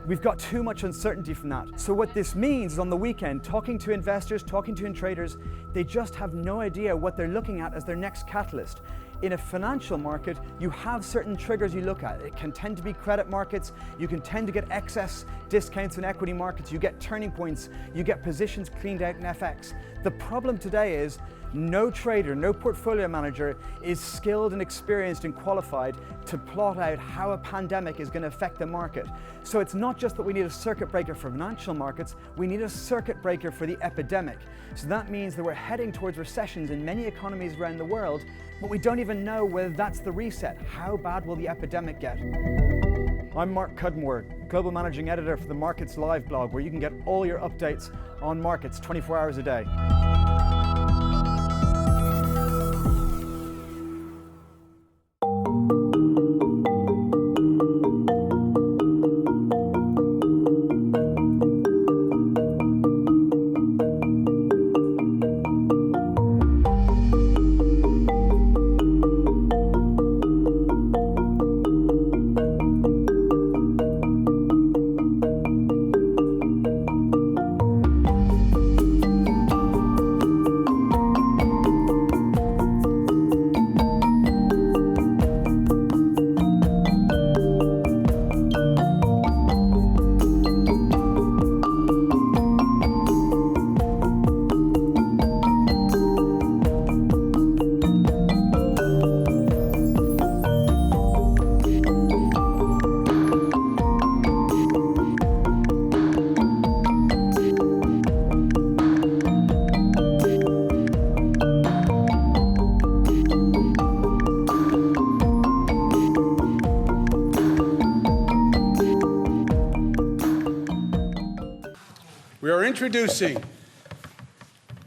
We've got too much uncertainty from that. So what this means is on the weekend, talking to investors, talking to traders, they just have no idea what they're looking at as their next catalyst. In a financial market, you have certain triggers you look at. It can tend to be credit markets, you can tend to get excess discounts in equity markets, you get turning points, you get positions cleaned out in FX. The problem today is no trader, no portfolio manager is skilled and experienced and qualified to plot out how a pandemic is going to affect the market. So it's not just that we need a circuit breaker for financial markets, we need a circuit breaker for the epidemic. So that means that we're heading towards recessions in many economies around the world, but we don't even know whether that's the reset. How bad will the epidemic get? I'm Mark Cudmore, Global Managing Editor for the Markets Live blog, where you can get all your updates on markets 24 hours a day. We are introducing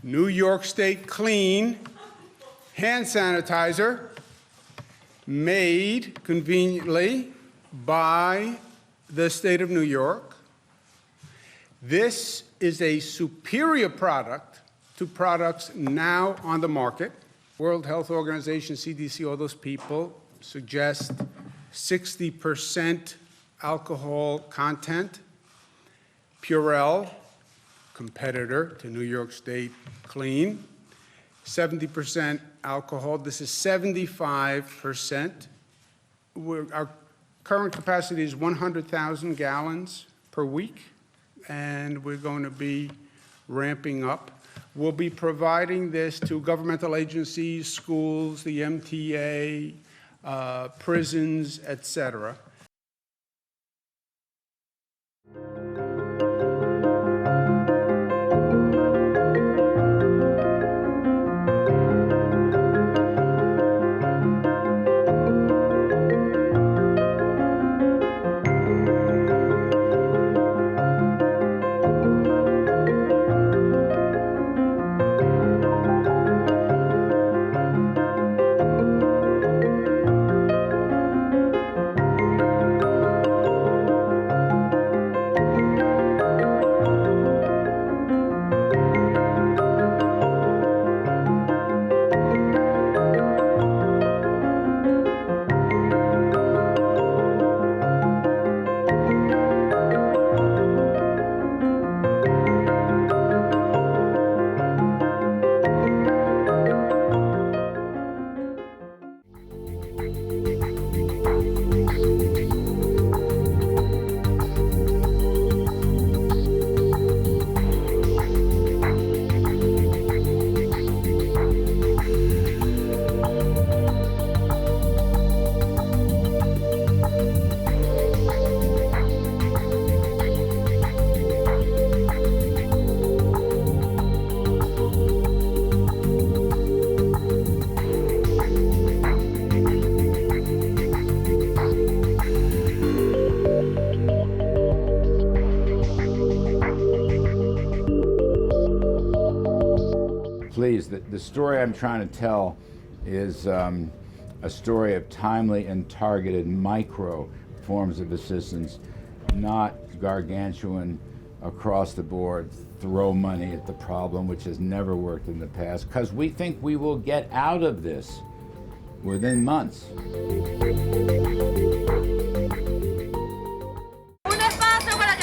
New York State Clean hand sanitizer made conveniently by the state of New York. This is a superior product to products now on the market. World Health Organization, CDC, all those people suggest 60% alcohol content. Purell, competitor to New York State Clean, 70% alcohol. This is 75%. Our current capacity is 100,000 gallons per week, and we're going to be ramping up. We'll be providing this to governmental agencies, schools, the MTA, prisons, etc. Please, the story I'm trying to tell is a story of timely and targeted micro forms of assistance, not gargantuan across the board, throw money at the problem, which has never worked in the past, because we think we will get out of this within months. Un espacio para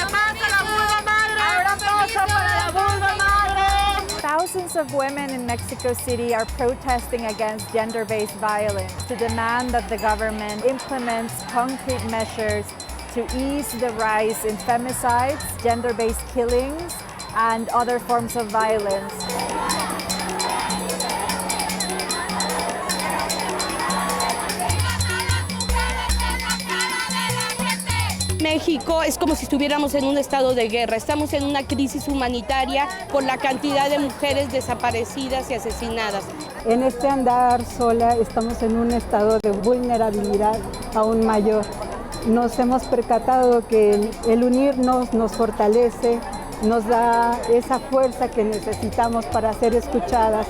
Thousands of women in Mexico City are protesting against gender-based violence to demand that the government implements concrete measures to ease the rise in femicides, gender-based killings, and other forms of violence. México es como si estuviéramos en un estado de guerra. Estamos en una crisis humanitaria por la cantidad de mujeres desaparecidas y asesinadas. En este andar sola estamos en un estado de vulnerabilidad aún mayor. Nos hemos percatado que el unirnos nos fortalece, nos da esa fuerza que necesitamos para ser escuchadas.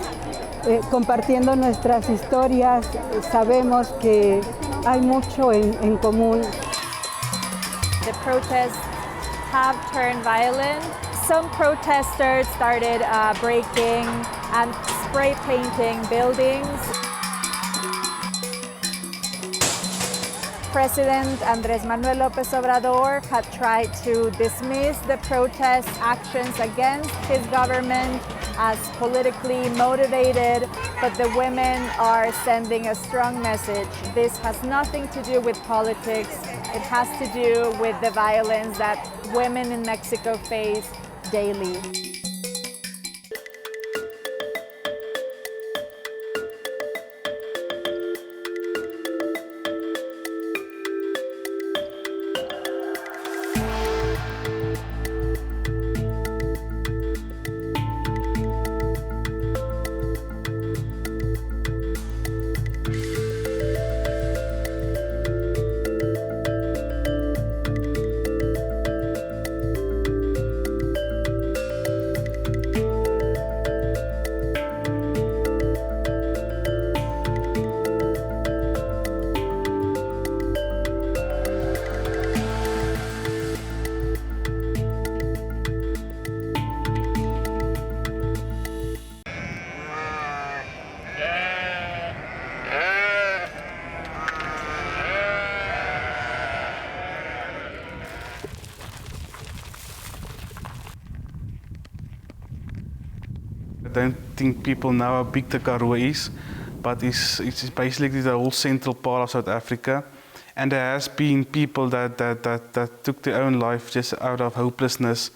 Compartiendo nuestras historias, sabemos que hay mucho en común. The protests have turned violent. Some protesters started breaking and spray painting buildings. President Andrés Manuel López Obrador had tried to dismiss the protest actions against his government as politically motivated, but the women are sending a strong message. This has nothing to do with politics. It has to do with the violence that women in Mexico face daily. I don't think people know how big the Karoo is, but it's basically the whole central part of South Africa. And there has been people that took their own life just out of hopelessness.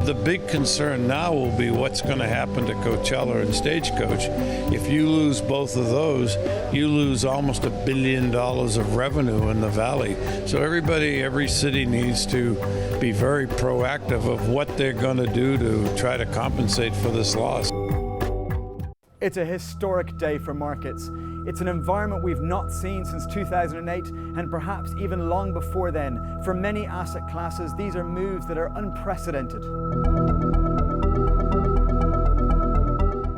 The big concern now will be what's going to happen to Coachella and Stagecoach. If you lose both of those, you lose almost $1 billion of revenue in the valley. So every city needs to be very proactive of what they're going to do to try to compensate for this loss. It's a historic day for markets. It's an environment we've not seen since 2008 and perhaps even long before then. For many asset classes, these are moves that are unprecedented.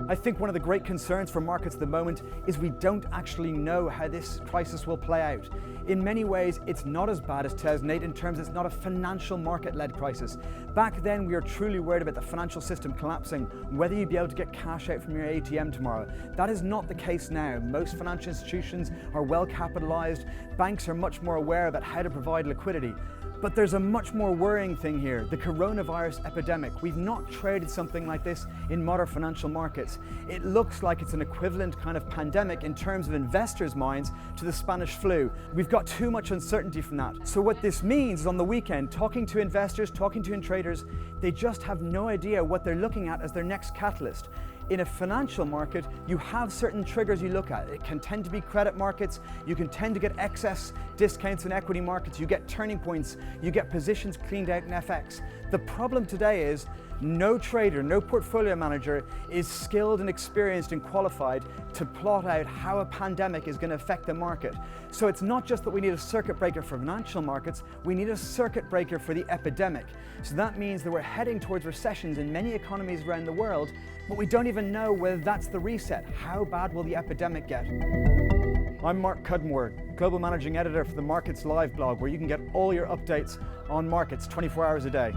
I I think one of the great concerns for markets at the moment is we don't actually know how this crisis will play out. In many ways, it's not as bad as 2008 in terms it's not a financial market-led crisis. Back then, we were truly worried about the financial system collapsing, whether you'd be able to get cash out from your ATM tomorrow. That is not the case now. Most financial institutions are well capitalized. Banks are much more aware about how to provide liquidity. But there's a much more worrying thing here, the coronavirus epidemic. We've not traded something like this in modern financial markets. It looks like it's an equivalent kind of pandemic in terms of investors' minds to the Spanish flu. We've got too much uncertainty from that. So what this means is on the weekend, talking to investors, talking to traders, they just have no idea what they're looking at as their next catalyst. In a financial market, you have certain triggers you look at. It can tend to be credit markets, you can tend to get excess discounts in equity markets, you get turning points, you get positions cleaned out in FX. The problem today is no trader, no portfolio manager is skilled and experienced and qualified to plot out how a pandemic is going to affect the market. So it's not just that we need a circuit breaker for financial markets, we need a circuit breaker for the epidemic. So that means that we're heading towards recessions in many economies around the world, but we don't even know whether that's the reset. How bad will the epidemic get? I'm Mark Cudmore, Global Managing Editor for the Markets Live blog, where you can get all your updates on markets 24 hours a day.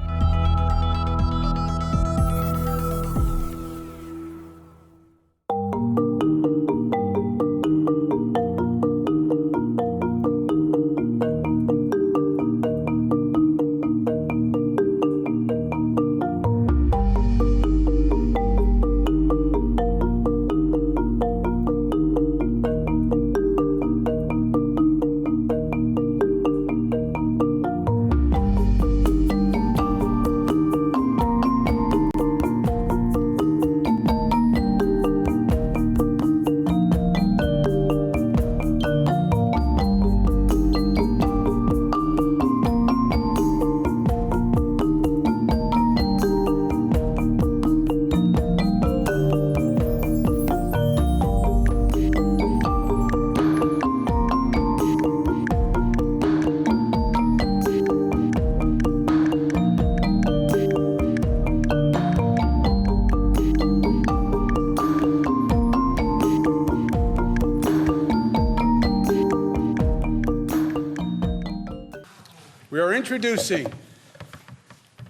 We are introducing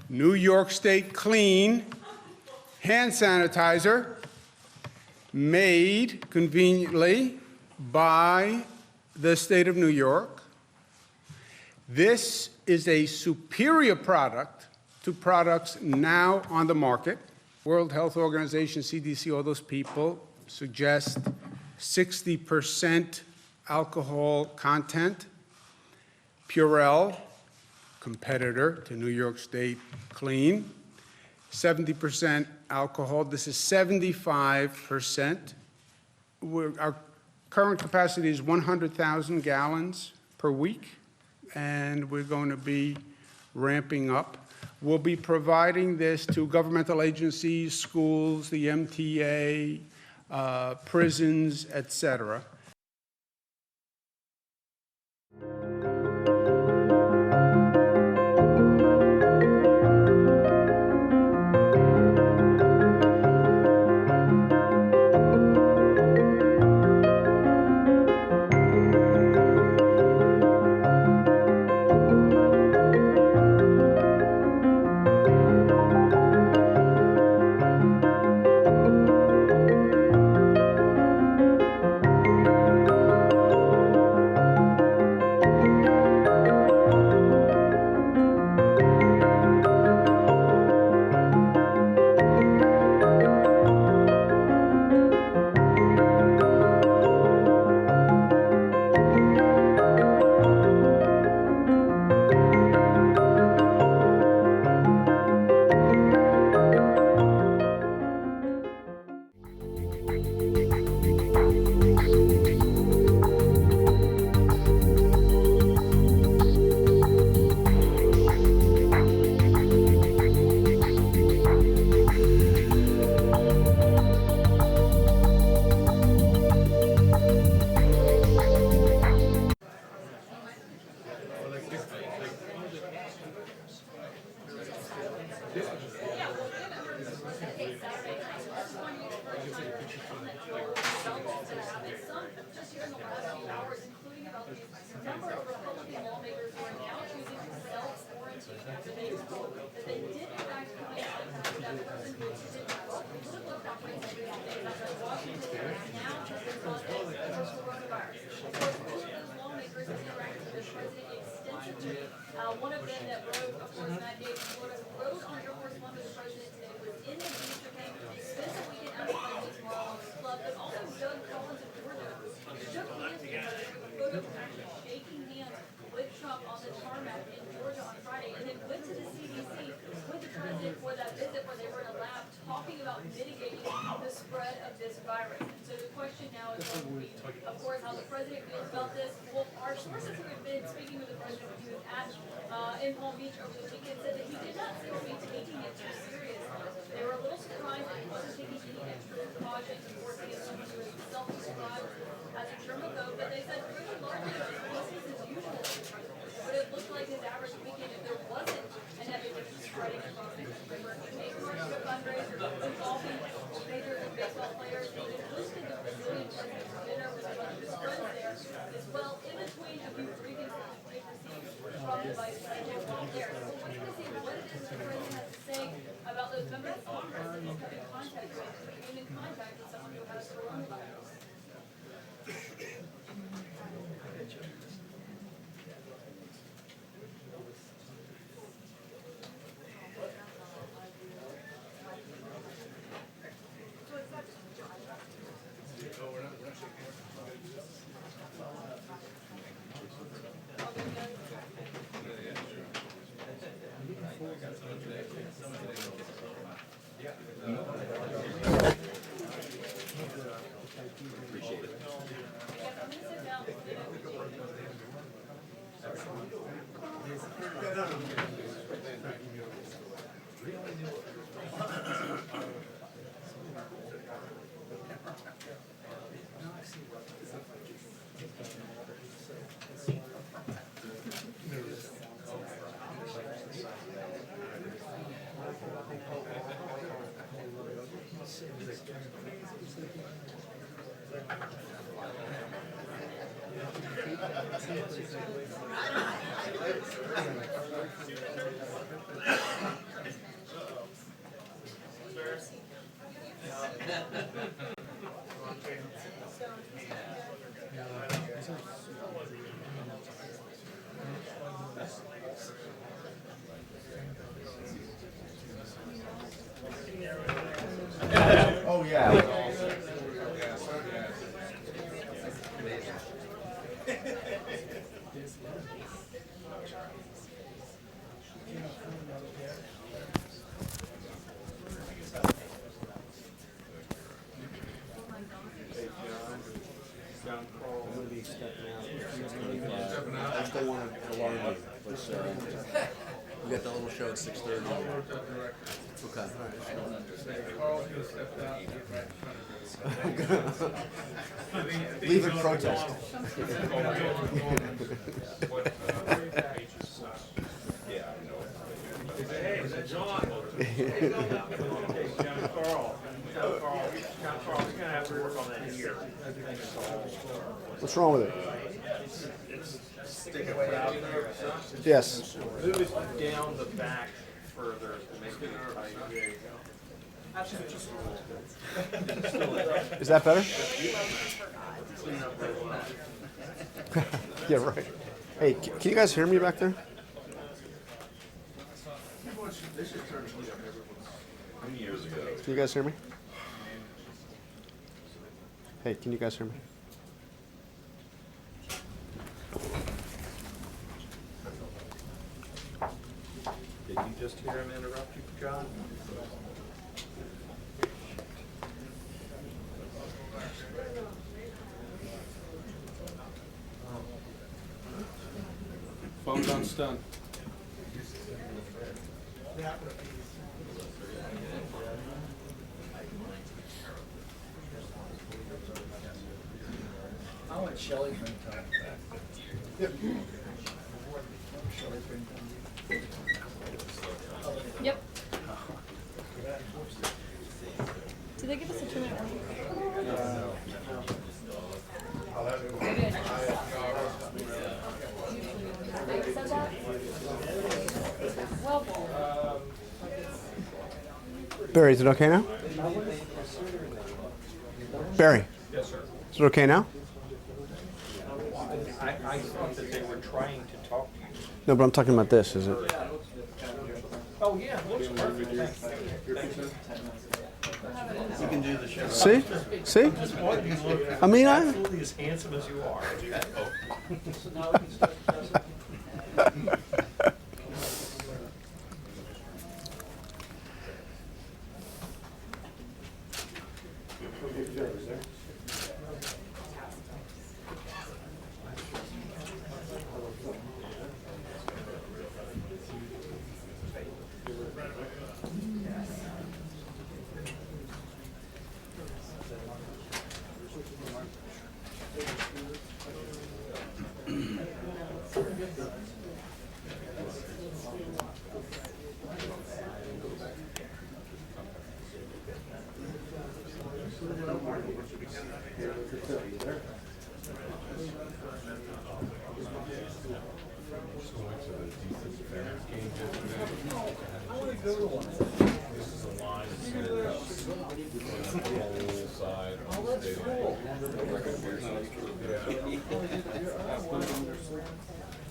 New York State Clean hand sanitizer made conveniently by the state of New York. This is a superior product to products now on the market. World Health Organization, CDC, all those people suggest 60% alcohol content. Purell, competitor to New York State Clean, 70% alcohol. This is 75%. Our current capacity is 100,000 gallons per week, and we're going to be ramping up. We'll be providing this to governmental agencies, schools, the MTA, prisons, etc. just here in the last few hours, including about the number of Republican lawmakers who are now choosing to self-quarantine after they were told that they did in fact come in contact with that person who did political conference in Washington now has been positive for coronavirus. Of course, two of those lawmakers have interacted with the president extensively. One of them that wrote, of course, Matt Gaetz, wrote on Air Force One with the president today, was in the Easter game, spent the weekend out of tomorrow on the club, but also Doug Collins of Georgia shook hands with the photo of actually shaking hands with Trump on the tarmac in Georgia on Friday, and then went to the CDC with the president for that visit where they were in a lab talking about mitigating the spread of this virus. And so the question now is going to be, of course, how the president feels about this. Well, our sources who have been speaking with the president when he was at in Palm Beach over the weekend said that he did not seem to be taking it too seriously. They were a little surprised that he wasn't taking any extra precautions and working as someone who is self-described as a germaphobe, but they said really largely it was business as usual. But it looked like his average weekend, if there wasn't an epidemic spreading across the country, where he made a fundraiser involving major league baseball players, and he hosted the Brazilian president's dinner with a bunch of his friends there, as well, in between a few briefings that they've received from the vice president while there. So we're waiting to see what it is the president has to say about those members of Congress that he's come in contact with, who came in contact with someone who has coronavirus. Oh, yeah. I just don't want to alarm you, but we got the little show at 6:30. Okay, all right. Leave it protest. Hey, John. Carl, we're gonna have to work on that here. What's wrong with it? It's sticking way out there. Yes. Move it down the back further to make it tight. There you go. Is that better? Clean up real well. Yeah, right. Hey, can you guys hear me back there? Can you guys hear me? Hey, can you guys hear me? Did you just hear him interrupt you, John? Phone's on stun. I want Shelley from time back. Yep. Yep. Did they give us a 2-minute warning? Barry, is it okay now? Barry? Yes, sir. Is it okay now? I thought that they were trying to talk to you. No, but I'm talking about this, is it? Oh, yeah, it looks perfect. You can do the show. See? See? Just want you to look I mean, absolutely as handsome as you are.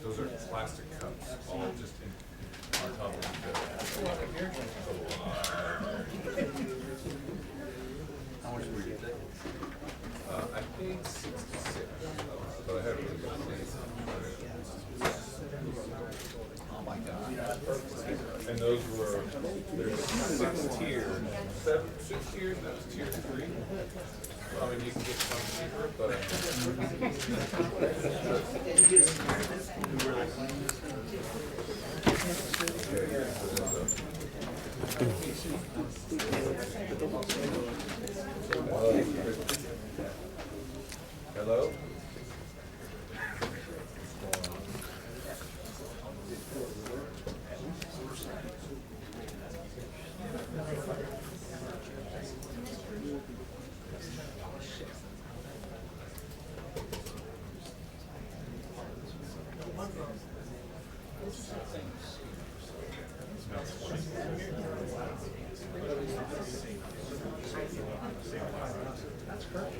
Those are plastic cups, all just on top of each other. How much were you taking? I paid 66, but I had a really good place. Oh my God. And those were, there's 6 tiers, 6 tiers, that was tier 3. I mean, you can get some cheaper, but hello?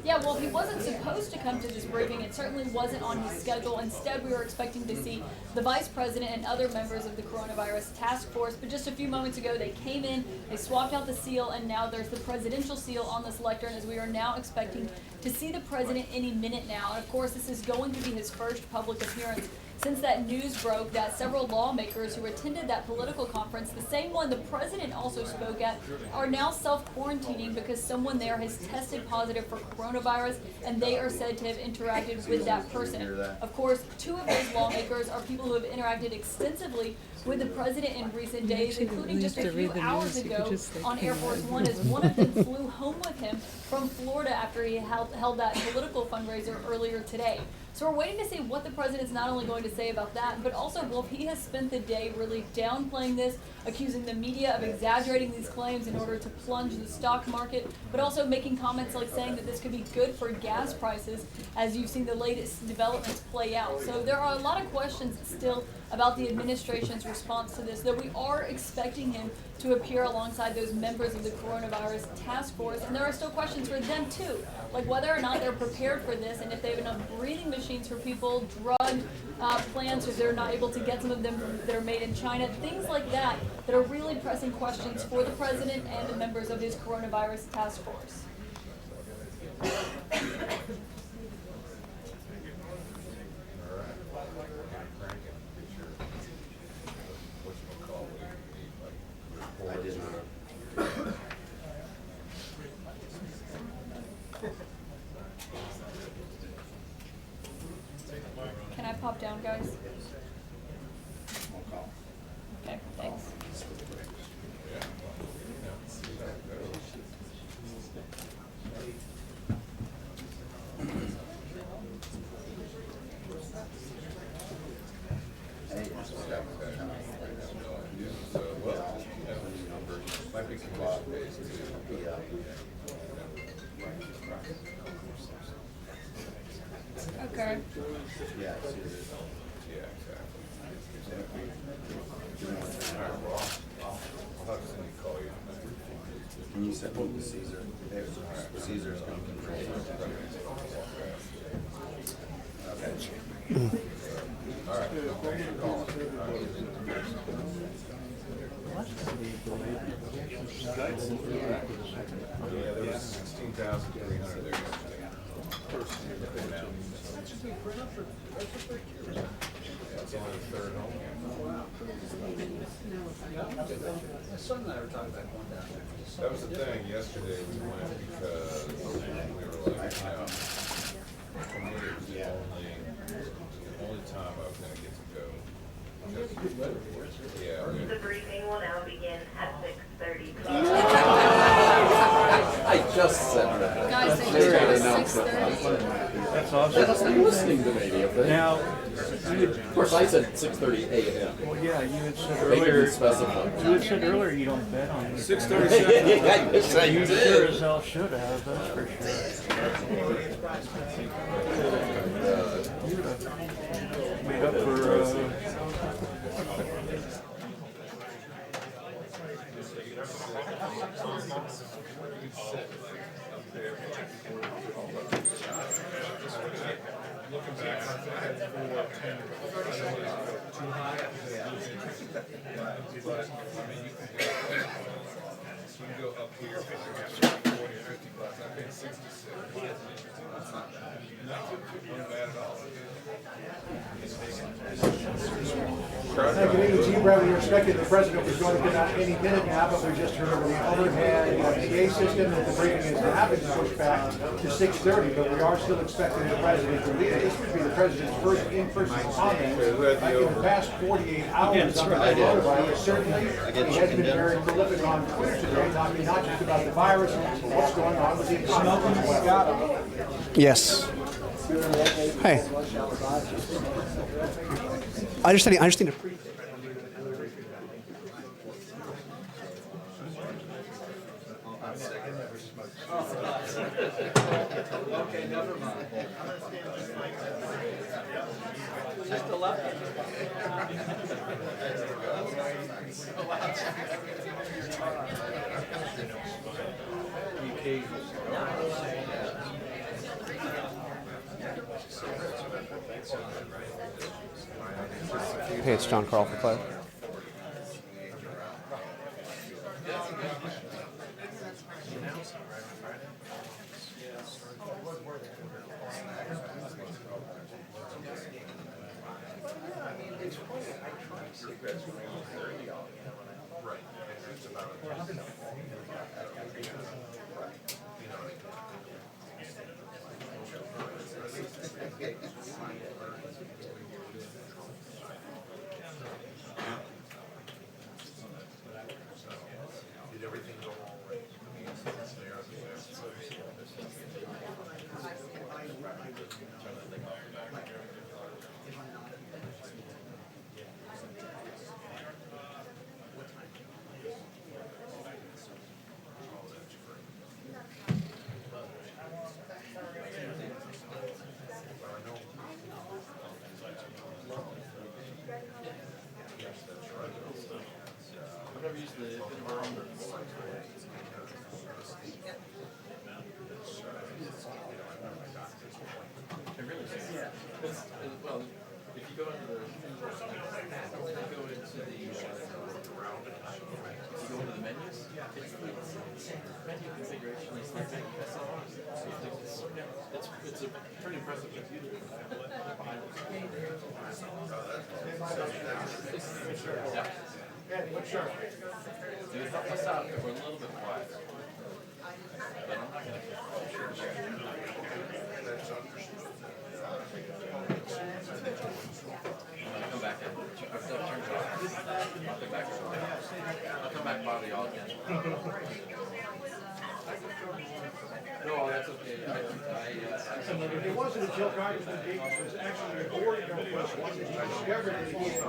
Yeah, well, he wasn't supposed to come to this briefing. It certainly wasn't on his schedule. Instead, we were expecting to see the vice president and other members of the coronavirus task force. But just a few moments ago, they came in, they swapped out the seal, and now there's the presidential seal on this lectern, as we are now expecting to see the president any minute now. And of course, this is going to be his first public appearance since that news broke that several lawmakers who attended that political conference, the same one the president also spoke at, are now self-quarantining because someone there has tested positive for coronavirus and they are said to have interacted with that person. Of course, 2 of those lawmakers are people who have interacted extensively with the president in recent days, including just a few hours ago on Air Force One, as one of them flew home with him from Florida after he held that political fundraiser earlier today. So we're waiting to see what the president's not only going to say about that, but also, well, he has spent the day really downplaying this, accusing the media of exaggerating these claims in order to plunge the stock market, but also making comments like saying that this could be good for gas prices, as you've seen the latest developments play out. So there are a lot of questions still about the administration's response to this, though we are expecting him to appear alongside those members of the coronavirus task force, and there are still questions for them too, like whether or not they're prepared for this and if they have enough breathing machines for people, drug plants, or they're not able to get some of them that are made in China, things like that that are really pressing questions for the president and the members of his coronavirus task force. I did not. Can I pop down, guys? Okay, thanks. Yeah, Caesar. Yeah, exactly. All right, well, I'll have Cindy call you. When you said move to Caesar, Caesar's going to control it. Okay. All right. Thanks for calling. Yeah, there was 16,300 there yesterday. That's only the third home. My son and I were talking about going down there. That was the thing, yesterday we went because we were like, for me it was the only time I was gonna get to go. Yeah. The briefing will now begin at 6:30. I just said that. Guys, they just got 6:30. That's awesome. That's not listening to me, Now, of course, I said 6:30 a.m. well, yeah, you had said They earlier. didn't specify. You had said earlier you don't bet on it. 6:37. Yes, I You did. sure as hell should have, that's for sure. Made up for, You can go up here, 40 or 50 bucks. I paid 66. Not bad at all. Good evening to you, Brad. We were expecting the president was going to get out any minute now, but we just heard over the overhead PA system that the briefing is now been pushed back to 6:30, but we are still expecting the president to lead. This would be the president's first in-person comment in the past 48 hours on the coronavirus. Certainly, he has been very prolific on Twitter today, talking not just about the virus, but what's going on with the economy. Yes. Hey. I just need to. okay, never mind. Just a left. Hey, it's John Carl for Claire. Did everything go all right? I've never used the barometer. It really is. Yeah. Well, if you go into the menus, menu configuration is like it's a pretty impressive computer. Yeah. What's sure? It would help us out if we're a little bit quiet. But I'm not going to sure. I'll come back in. Our stuff turns off. I'll come back. I'll come back bother y'all again. No, that's okay. It wasn't until Congressman Gates was actually aboard Air Force One that he discovered that he had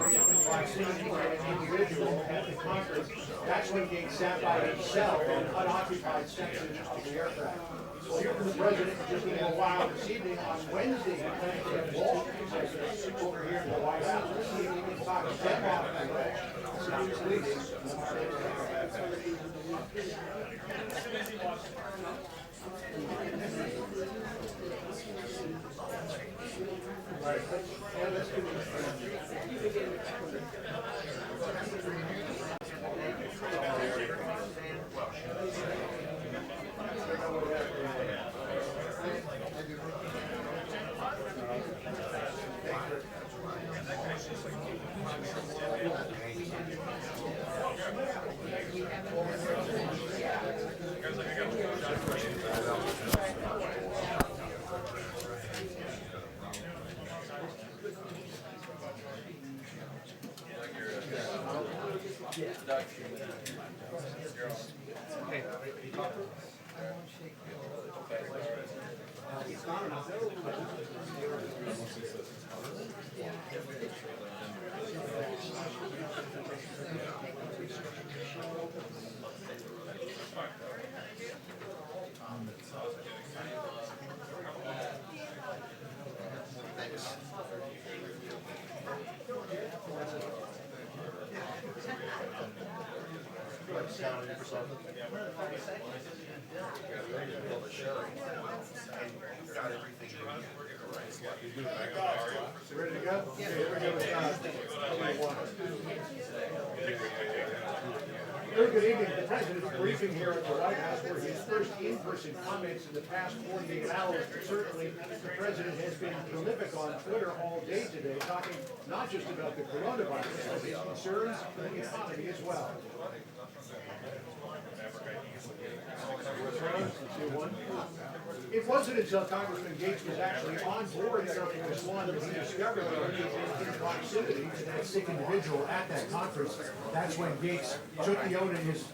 vaccinated an individual at the conference. That's when Gates sat by himself in unoccupied sections of the aircraft. We'll hear from the president just in a little while this evening. On Wednesday, he plans to have Wall Street executives over here to the White House to see if he can talk them off the ledge. Stop the bleeding. Ready to go? Okay, here we go. Very good evening. The president's briefing here at the White House were his first in-person comments in the past 48 hours. But certainly, the president has been prolific on Twitter all day today, talking not just about the coronavirus, but his concerns for the economy as well. It wasn't until Congressman Gates was actually on board Air Force One that he discovered that he was in proximity to that sick individual at that conference. That's when Gates took the oath in his...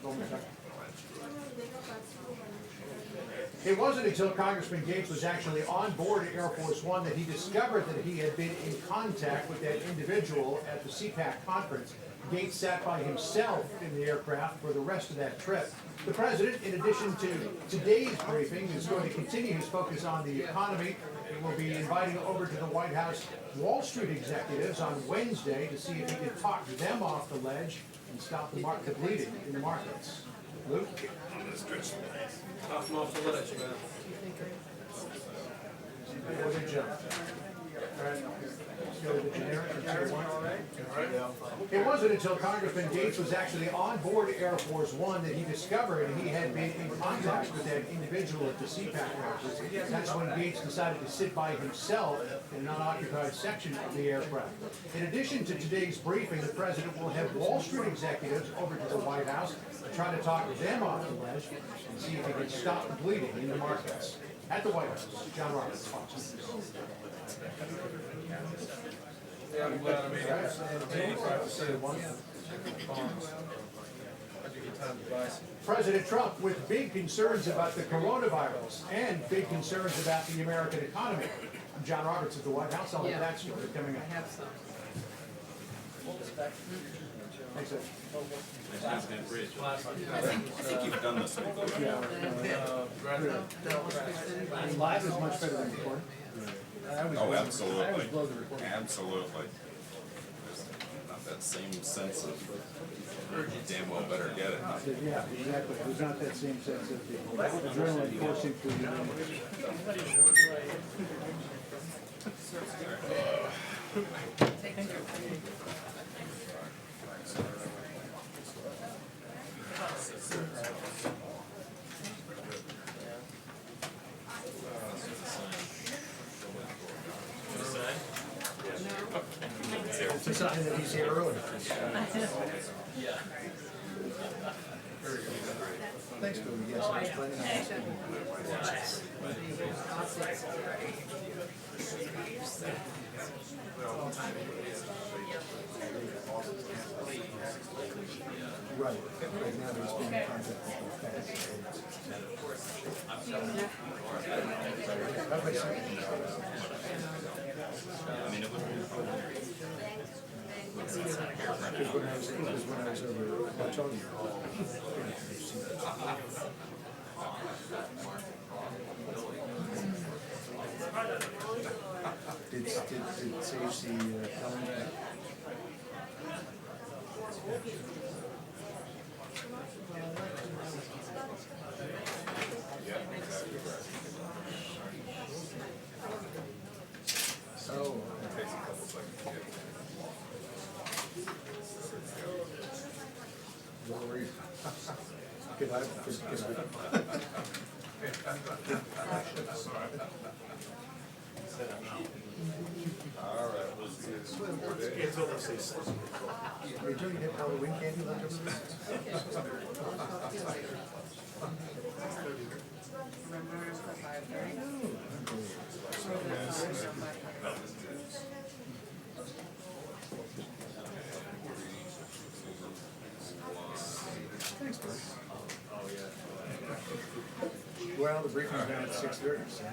It wasn't until Congressman Gates was actually on board Air Force One that he discovered that he had been in contact with that individual at the CPAC conference. Gates sat by himself in the aircraft for the rest of that trip. The president, in addition to today's briefing, is going to continue his focus on the economy. He will be inviting over to the White House Wall Street executives on Wednesday to see if he can talk them off the ledge and stop the bleeding in the markets. Luke? Talk them off the ledge, man. Good job. It wasn't until Congressman Gates was actually on board Air Force One that he discovered he had been in contact with that individual at the CPAC conference. That's when Gates decided to sit by himself in an unoccupied section of the aircraft. In addition to today's briefing, the president will have Wall Street executives over to the White House to try to talk them off the ledge and see if he can stop the bleeding in the markets. At the White House, John Roberts, Fox News. Yeah, I'm glad I made it. 85% President Trump with big concerns about the coronavirus and big concerns about the American economy. I'm John Roberts at the White House. I'll have that story coming up. I have some. Thanks, sir. I think you've done this before. Live is much better than recording. Oh, absolutely. Absolutely. There's not that same sense of you damn well better get it. Yeah, exactly. There's not that same sense of the adrenaline coursing through your It's a sign that he's here early. Yeah. Thanks, Bill. Yes, I was planning on Right. Right now, he's been in contact with the Pence. How about because when I was over, I told you. Did Sage see Helen? Oh, it takes a couple seconds to get. No worries. Good night. All right, we'll see you in 4 days. Are you doing Halloween candy left over Thanks, Bert. Oh, yeah. Well, the briefing's now at 6:30, so.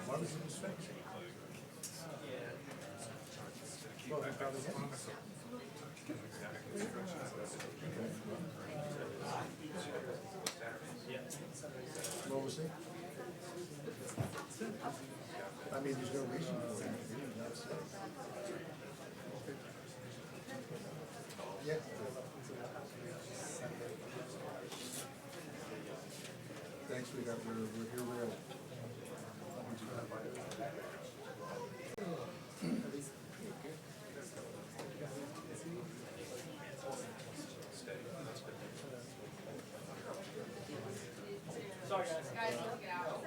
Why was it his face? Well, he probably has. What was it? I mean, there's no reason for it. That's it. Yeah. Thanks, sweetheart. We're here real. Sorry, guys, let's get out.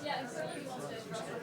Yeah, and certainly he wants to address it.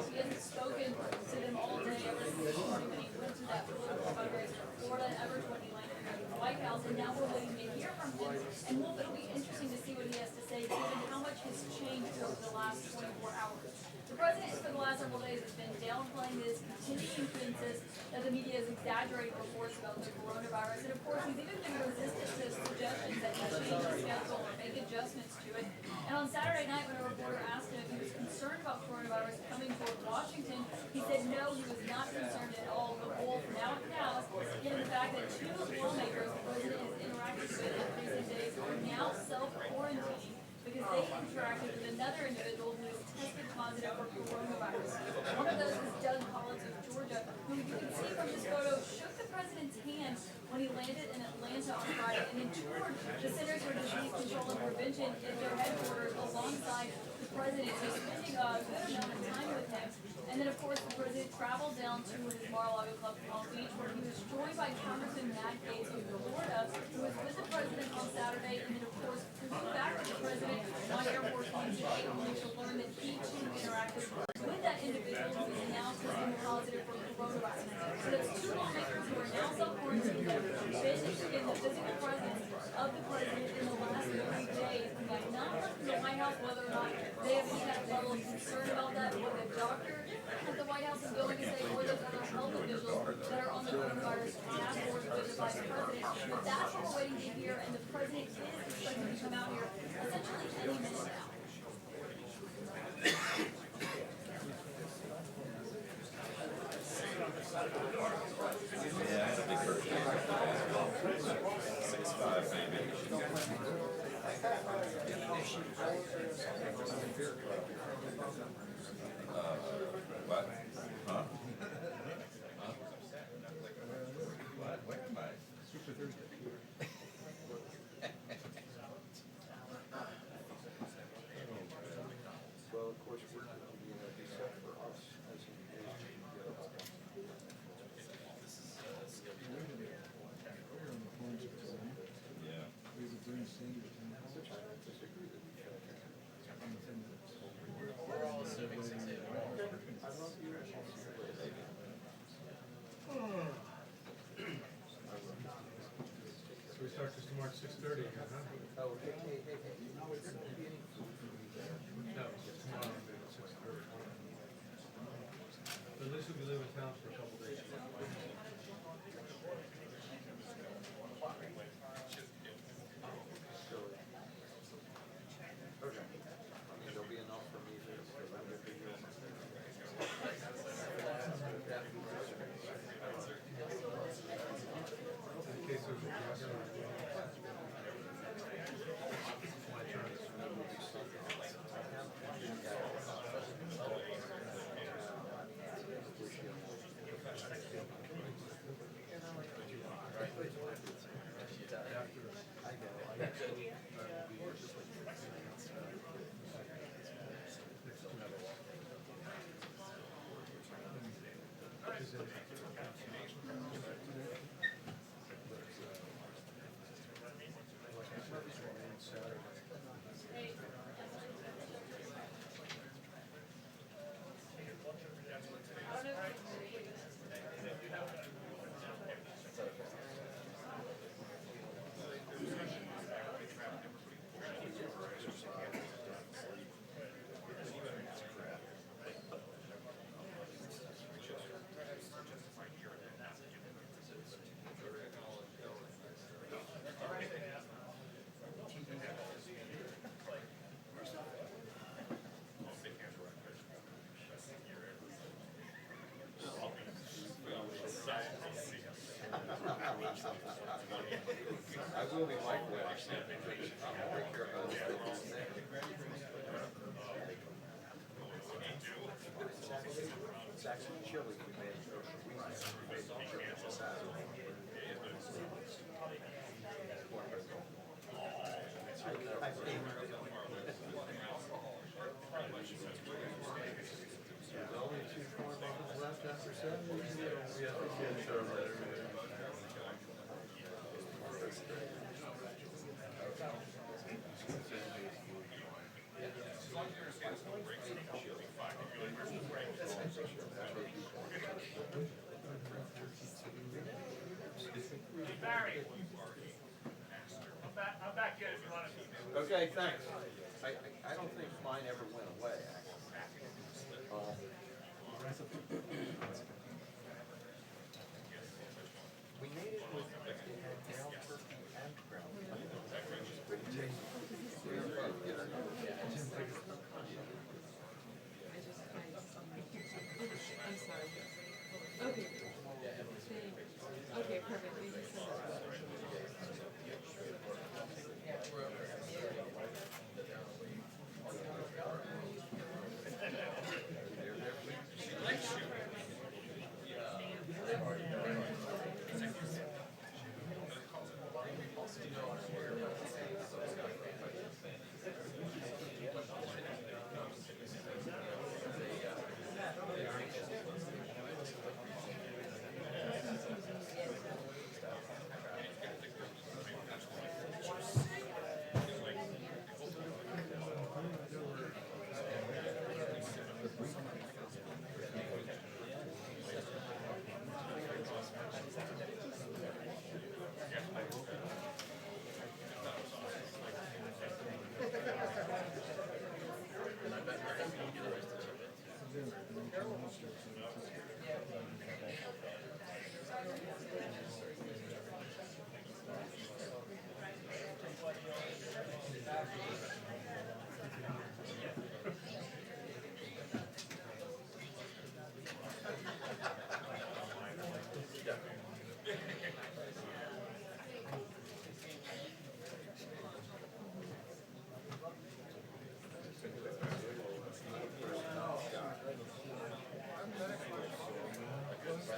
He hasn't spoken to them all day ever since when he went to that political fundraiser in Florida, ever when he landed in the White House, and now we're waiting to hear from him. And it'll be interesting to see what he has to say, given how much has changed over the last 24 hours. The president, for the last several days, has been downplaying this, continuing to insist that the media is exaggerating reports about the coronavirus. And of course, he's even been resistant to suggestions that he change his schedule or make adjustments to it. And on Saturday night, when a reporter asked him if he was concerned about coronavirus coming toward Washington, he said no, he was not concerned at all. The wolf now it counts, given the fact that 2 lawmakers the president has interacted with in recent days are now self-quarantining because they interacted with another individual who was tested positive for coronavirus. One of those is Doug Collins of Georgia, who you can see from this photo shook the president's hand when he landed in Atlanta on Friday and then toured the Centers for Disease Control and Prevention at their headquarters alongside the president, so spending a good amount of time with him. And then, of course, the president traveled down to his Mar-a-Lago club in Palm Beach, where he was joined by Congressman Matt Gaetz of Florida, who was with the president on Saturday, and then, of course, flew back with the president on Air Force One today, only to learn that he too interacted with that individual who is now testing positive for coronavirus. So that's 2 lawmakers who are now self-quarantined that have been in the physical presence of the president in the last 3 days. We have not heard from the White House whether or not they have any kind of level of concern about that, what the doctor at the White House is going to say, or those other health officials that are on the coronavirus task force with the vice president. But that's what we're waiting to hear, and the president is expected to come out here essentially any minute now. Yeah, I had a big birthday. 6'5", maybe. What? Huh? What? Where am I? Super Thursday. Well, of course, we're going to be set for us as an Yeah. We're all assuming 6 a.m. So we start this tomorrow at 6:30, huh? Oh, hey. No, it's going to be any food for me there. No, it's tomorrow at 6:30. So at least we can live in town for a couple days. Okay. I mean, there'll be enough for me there, so I'm going to be here. In case there's a gas. My turn. Barry. I'm back in if you want to. Okay, thanks. I don't think mine ever went away, actually. We made it with ground turkey and ground beef. I'm sorry. Okay. Okay, perfect. Thank you so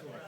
much.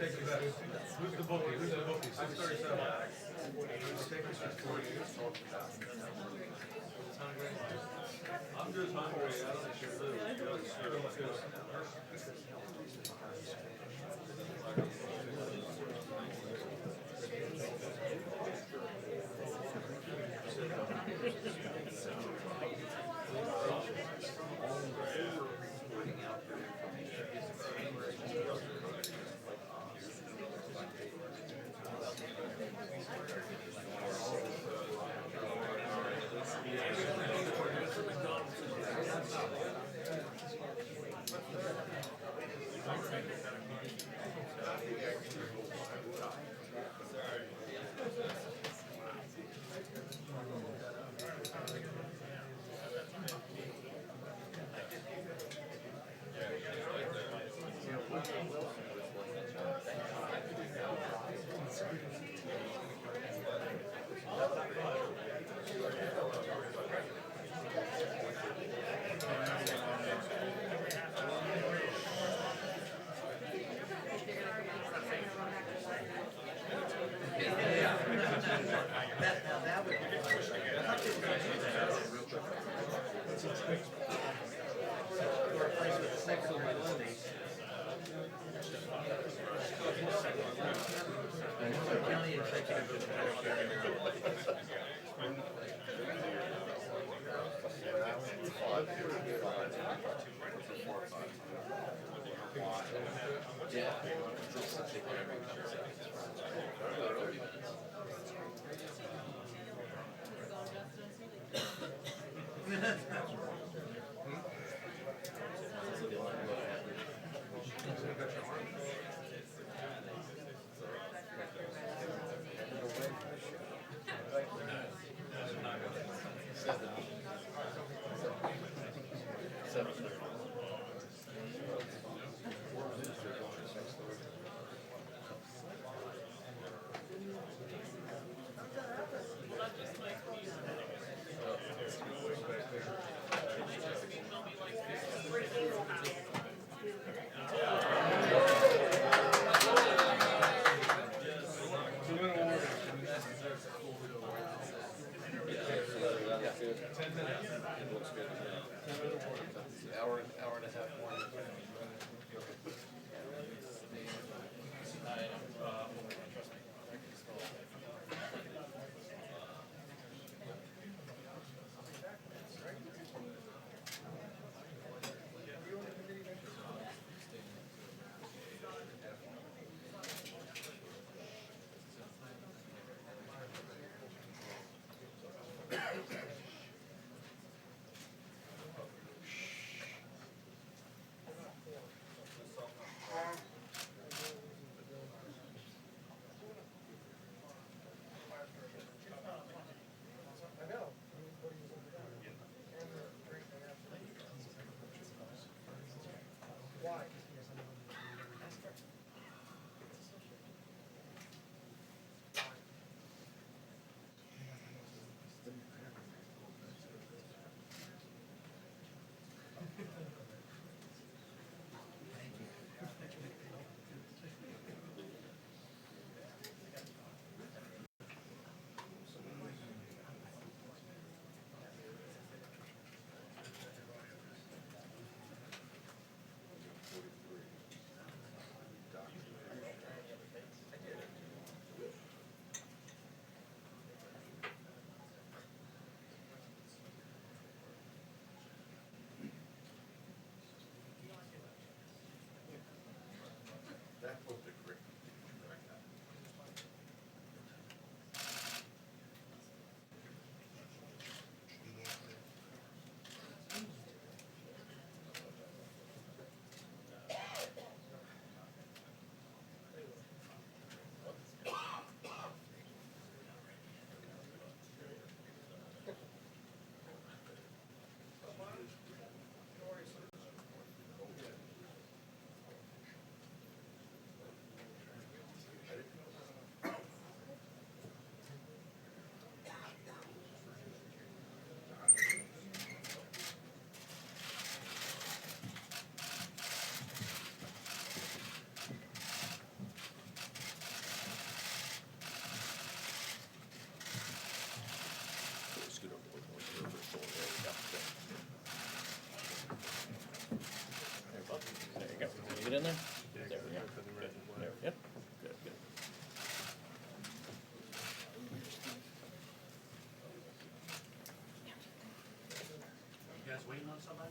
Who's the bookie? Who's the bookie? 637. I'm just hungry. I don't think you're food. Hour and a half more. Get in there? There we go. Good. There we go. Good, good. You guys waiting on somebody?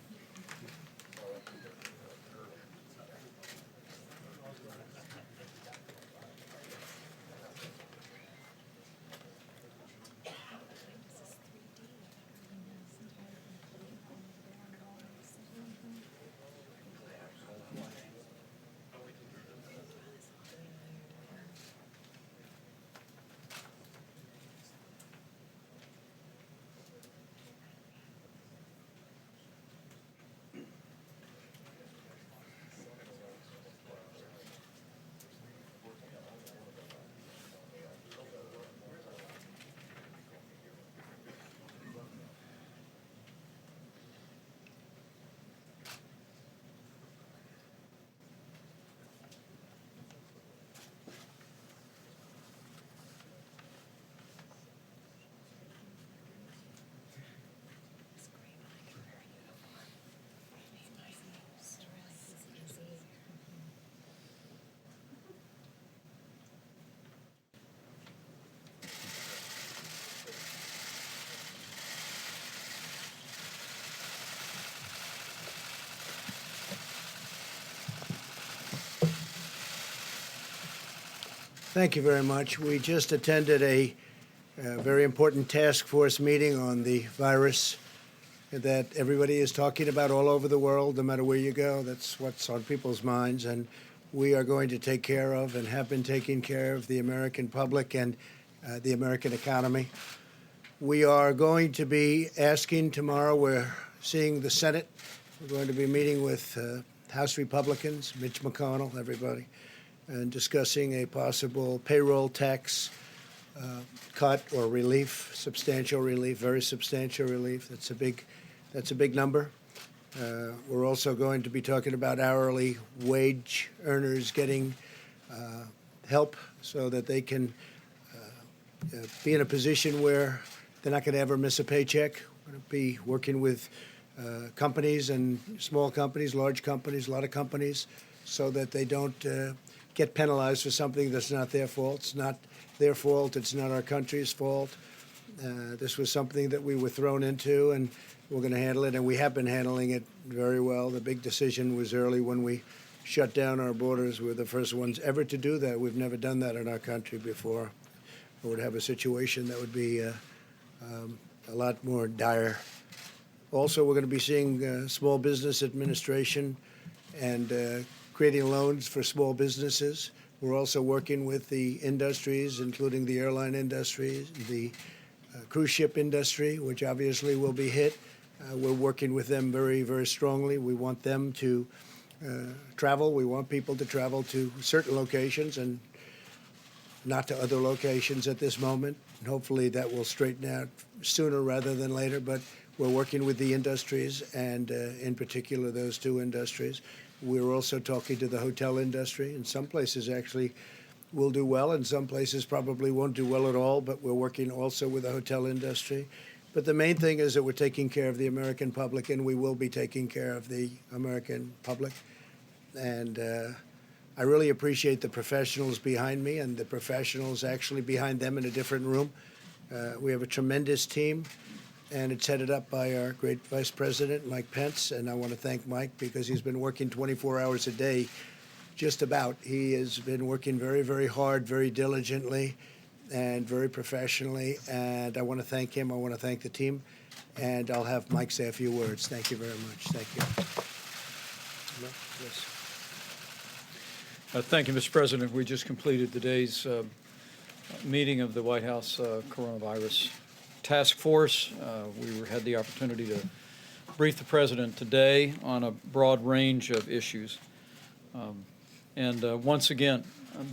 Thank you very much. We just attended a very important task force meeting on the virus that everybody is talking about all over the world, no matter where you go. That's what's on people's minds. And we are going to take care of and have been taking care of the American public and the American economy. We are going to be asking tomorrow, we're seeing the Senate. We're going to be meeting with House Republicans, Mitch McConnell, everybody, and discussing a possible payroll tax cut or relief, substantial relief, very substantial relief. That's a big number. We're also going to be talking about hourly wage earners getting help so that they can be in a position where they're not going to ever miss a paycheck. We're going to be working with companies and small companies, large companies, a lot of companies, so that they don't get penalized for something that's not their fault. It's not their fault. It's not our country's fault. This was something that we were thrown into, and we're going to handle it, and we have been handling it very well. The big decision was early when we shut down our borders. We're the first ones ever to do that. We've never done that in our country before. We would have a situation that would be a lot more dire. Also, we're going to be seeing Small Business Administration and creating loans for small businesses. We're also working with the industries, including the airline industry, the cruise ship industry, which obviously will be hit. We're working with them very, very strongly. We want them to travel. We want people to travel to certain locations and not to other locations at this moment. And hopefully that will straighten out sooner rather than later. But we're working with the industries, and in particular those two industries. We're also talking to the hotel industry. In some places actually will do well, and some places probably won't do well at all, but we're working also with the hotel industry. But the main thing is that we're taking care of the American public, and we will be taking care of the American public. And I really appreciate the professionals behind me and the professionals actually behind them in a different room. We have a tremendous team, and it's headed up by our great Vice President, Mike Pence. And I want to thank Mike because he's been working 24 hours a day, just about. He has been working very, very hard, very diligently, and very professionally. And I want to thank him. I want to thank the team. And I'll have Mike say a few words. Thank you very much. Thank you. Yes. Thank you, Mr. President. We just completed today's meeting of the White House Coronavirus Task Force. We had the opportunity to brief the President today on a broad range of issues. And once again,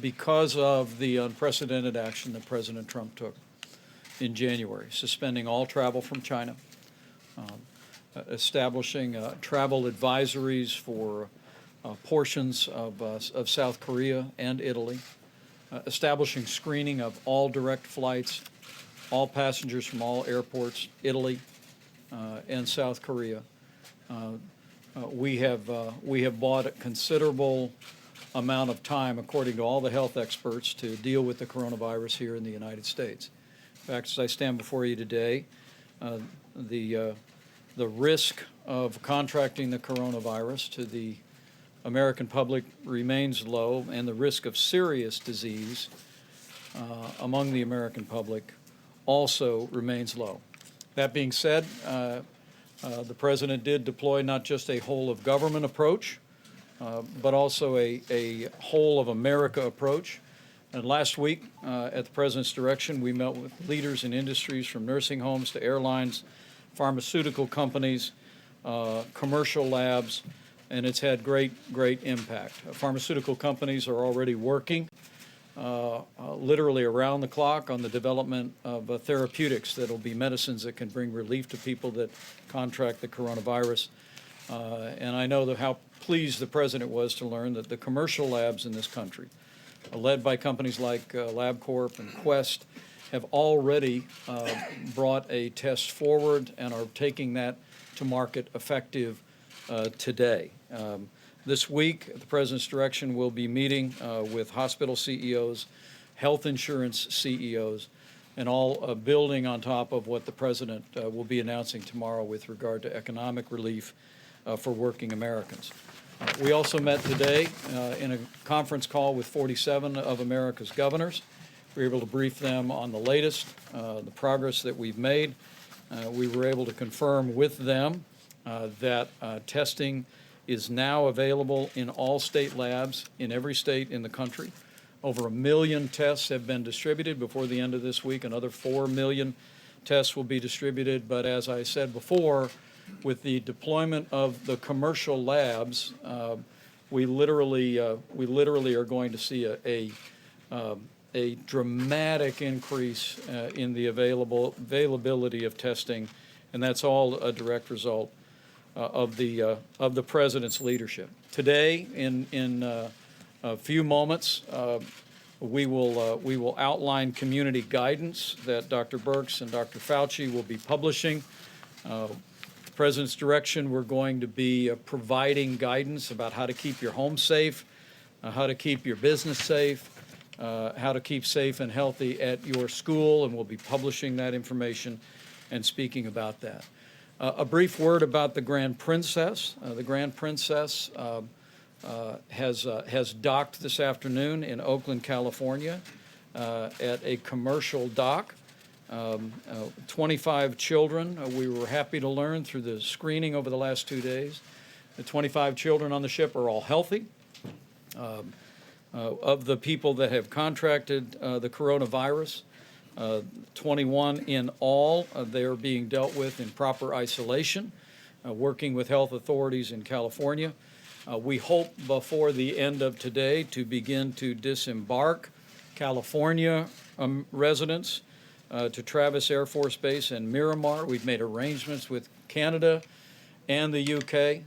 because of the unprecedented action that President Trump took in January, suspending all travel from China, establishing travel advisories for portions of South Korea and Italy, establishing screening of all direct flights, all passengers from all airports, Italy and South Korea. We have bought a considerable amount of time, according to all the health experts, to deal with the coronavirus here in the United States. In fact, as I stand before you today, the risk of contracting the coronavirus to the American public remains low, and the risk of serious disease among the American public also remains low. That being said, the President did deploy not just a whole-of-government approach, but also a whole-of-America approach. And last week, at the President's direction, we met with leaders in industries from nursing homes to airlines, pharmaceutical companies, commercial labs, and it's had great impact. Pharmaceutical companies are already working literally around the clock on the development of therapeutics that will be medicines that can bring relief to people that contract the coronavirus. And I know how pleased the President was to learn that the commercial labs in this country, led by companies like LabCorp and Quest, have already brought a test forward and are taking that to market effective today. This week, at the President's direction, we'll be meeting with hospital CEOs, health insurance CEOs, and all building on top of what the President will be announcing tomorrow with regard to economic relief for working Americans. We also met today in a conference call with 47 of America's governors. We were able to brief them on the latest, the progress that we've made. We were able to confirm with them that testing is now available in all state labs in every state in the country. Over 1 million tests have been distributed before the end of this week. Another 4 million tests will be distributed. But as I said before, with the deployment of the commercial labs, we literally are going to see a dramatic increase in the availability of testing, and that's all a direct result of the president's leadership. Today, in a few moments, we will outline community guidance that Dr. Birx and Dr. Fauci will be publishing. The President's direction, we're going to be providing guidance about how to keep your home safe, how to keep your business safe, how to keep safe and healthy at your school, and we'll be publishing that information and speaking about that. A brief word about the Grand Princess. The Grand Princess has docked this afternoon in Oakland, California, at a commercial dock. 25 children, we were happy to learn through the screening over the last 2 days. The 25 children on the ship are all healthy. Of the people that have contracted the coronavirus, 21 in all, they are being dealt with in proper isolation, working with health authorities in California. We hope before the end of today to begin to disembark California residents to Travis Air Force Base and Miramar. We've made arrangements with Canada and the UK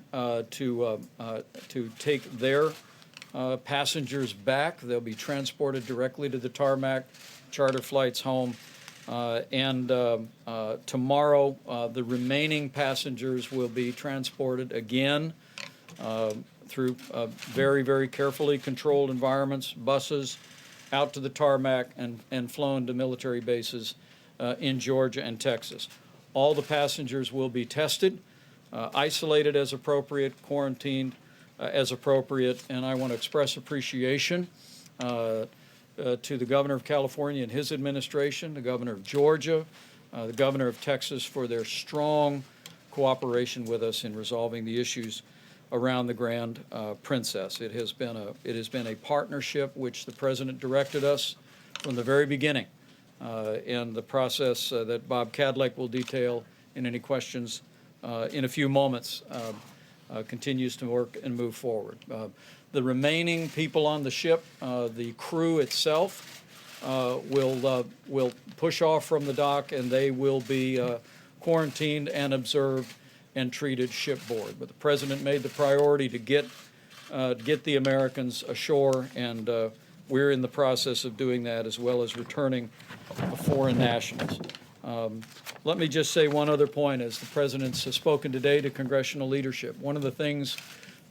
to take their passengers back. They'll be transported directly to the tarmac, charter flights home, and tomorrow the remaining passengers will be transported again through very, very carefully controlled environments, buses, out to the tarmac and flown to military bases in Georgia and Texas. All the passengers will be tested, isolated as appropriate, quarantined as appropriate, and I want to express appreciation to the Governor of California and his administration, the Governor of Georgia, the Governor of Texas for their strong cooperation with us in resolving the issues around the Grand Princess. It has been a partnership which the President directed us from the very beginning, and the process that Bob Kadlec will detail in any questions in a few moments continues to work and move forward. The remaining people on the ship, the crew itself, will push off from the dock, and they will be quarantined and observed and treated shipboard. But the President made the priority to get the Americans ashore, and we're in the process of doing that, as well as returning foreign nationals. Let me just say one other point. As the President has spoken today to congressional leadership, one of the things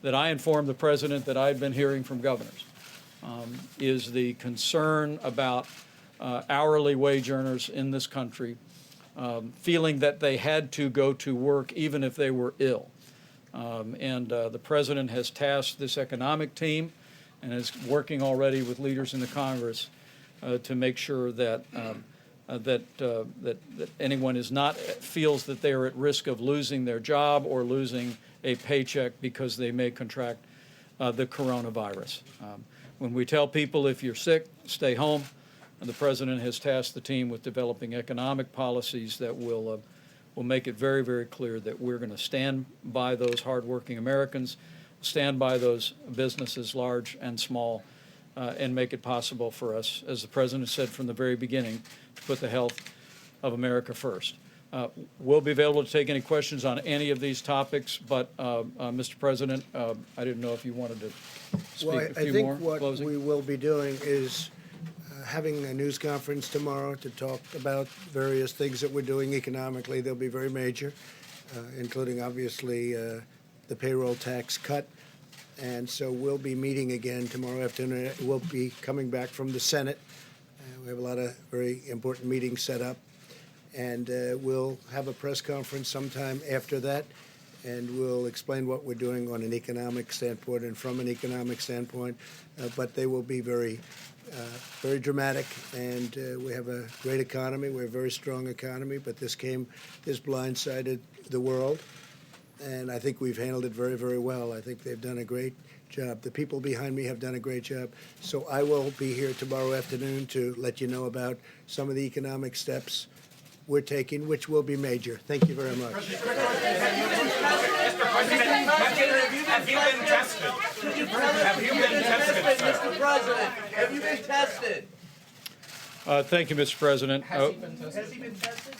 that I informed the President that I'd been hearing from governors is the concern about hourly wage earners in this country feeling that they had to go to work even if they were ill. And the President has tasked this economic team and is working already with leaders in the Congress to make sure that that anyone feels that they are at risk of losing their job or losing a paycheck because they may contract the coronavirus. When we tell people if you're sick, stay home, and the President has tasked the team with developing economic policies that will make it very, very clear that we're going to stand by those hardworking Americans, stand by those businesses, large and small, and make it possible for us, as the President said from the very beginning, to put the health of America first. We'll be available to take any questions on any of these topics, but Mr. President, I didn't know if you wanted to speak a few more. I think what closing. we will be doing is having a news conference tomorrow to talk about various things that we're doing economically. They'll be very major, including obviously the payroll tax cut. And so we'll be meeting again tomorrow afternoon. We'll be coming back from the Senate. We have a lot of very important meetings set up. And we'll have a press conference sometime after that. and we'll explain what we're doing on an economic standpoint and from an economic standpoint, but they will be very dramatic, and we have a great economy. We have a very strong economy, but this blindsided the world, and I think we've handled it very, very well. I think they've done a great job. The people behind me have done a great job. So I will be here tomorrow afternoon to let you know about some of the economic steps we're taking, which will be major. Thank you very much. Have you been tested? Have you been tested, Mr. President, have you been tested? Thank you, Mr. President. Has he been tested?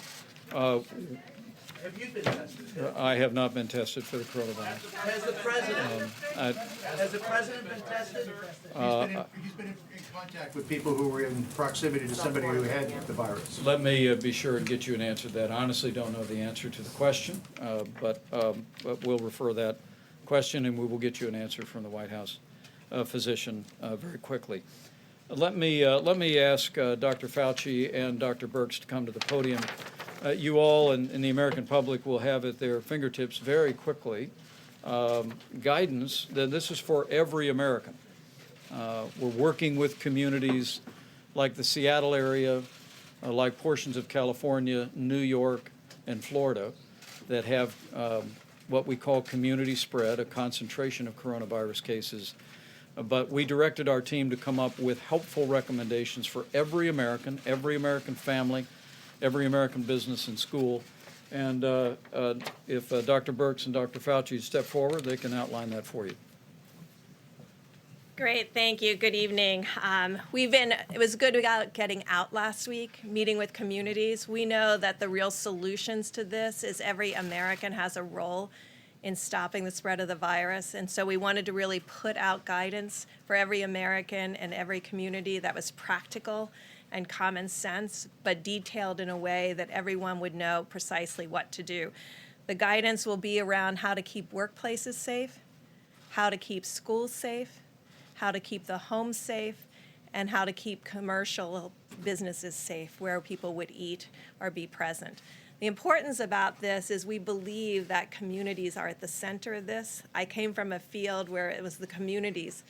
Have you been tested? I have not been tested for the coronavirus. Has the president? Has the president been tested? He's been in contact with people who were in proximity to somebody who had the virus. Let me be sure and get you an answer to that. I honestly don't know the answer to the question, but we'll refer that question and we will get you an answer from the White House physician very quickly. Let me ask Dr. Fauci and Dr. Birx to come to the podium. You all and the American public will have at their fingertips very quickly guidance that this is for every American. We're working with communities like the Seattle area, like portions of California, New York, and Florida that have what we call community spread, a concentration of coronavirus cases. But we directed our team to come up with helpful recommendations for every American family, every American business and school. And if Dr. Birx and Dr. Fauci step forward, they can outline that for you. Great, thank you. Good evening. It was good getting out last week, meeting with communities. We know that the real solutions to this is every American has a role in stopping the spread of the virus. And so we wanted to really put out guidance for every American and every community that was practical and common sense, but detailed in a way that everyone would know precisely what to do. The guidance will be around how to keep workplaces safe, how to keep schools safe, how to keep the home safe, and how to keep commercial businesses safe where people would eat or be present. The importance about this is we believe that communities are at the center of this. I came from a field where it was the communities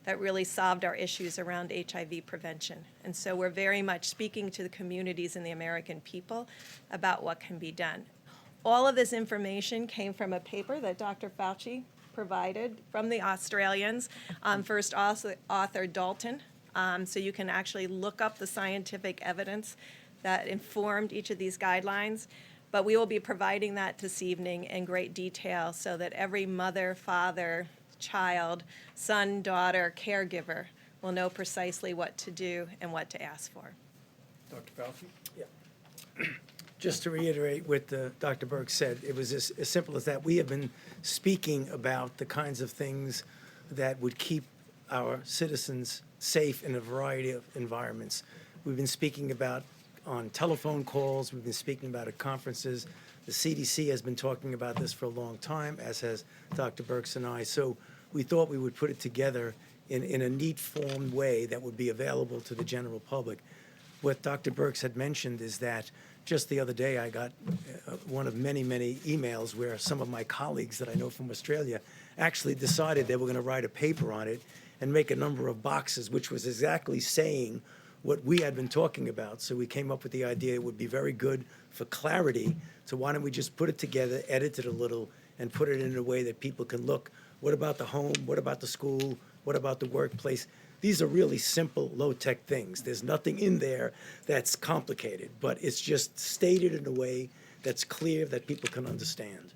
that really solved our issues around HIV prevention. And so we're very much speaking to the communities and the American people about what can be done. All of this information came from a paper that Dr. Fauci provided from the Australians, first author Dalton. So you can actually look up the scientific evidence that informed each of these guidelines. But we will be providing that this evening in great detail so that every mother, father, child, son, daughter, caregiver will know precisely what to do and what to ask for. Dr. Fauci? Yeah. Just to reiterate what Dr. Birx said, it was as simple as that. We have been speaking about the kinds of things that would keep our citizens safe in a variety of environments. We've been speaking about on telephone calls, we've been speaking about at conferences. The CDC has been talking about this for a long time, as has Dr. Birx and I. So we thought we would put it together in a neat formed way that would be available to the general public. What Dr. Birx had mentioned is that just the other day I got one of many, many emails where some of my colleagues that I know from Australia actually decided they were going to write a paper on it and make a number of boxes, which was exactly saying what we had been talking about. So we came up with the idea it would be very good for clarity. So why don't we just put it together, edit it a little, and put it in a way that people can look, what about the home? What about the school? What about the workplace? These are really simple, low-tech things. There's nothing in there that's complicated, but it's just stated in a way that's clear that people can understand.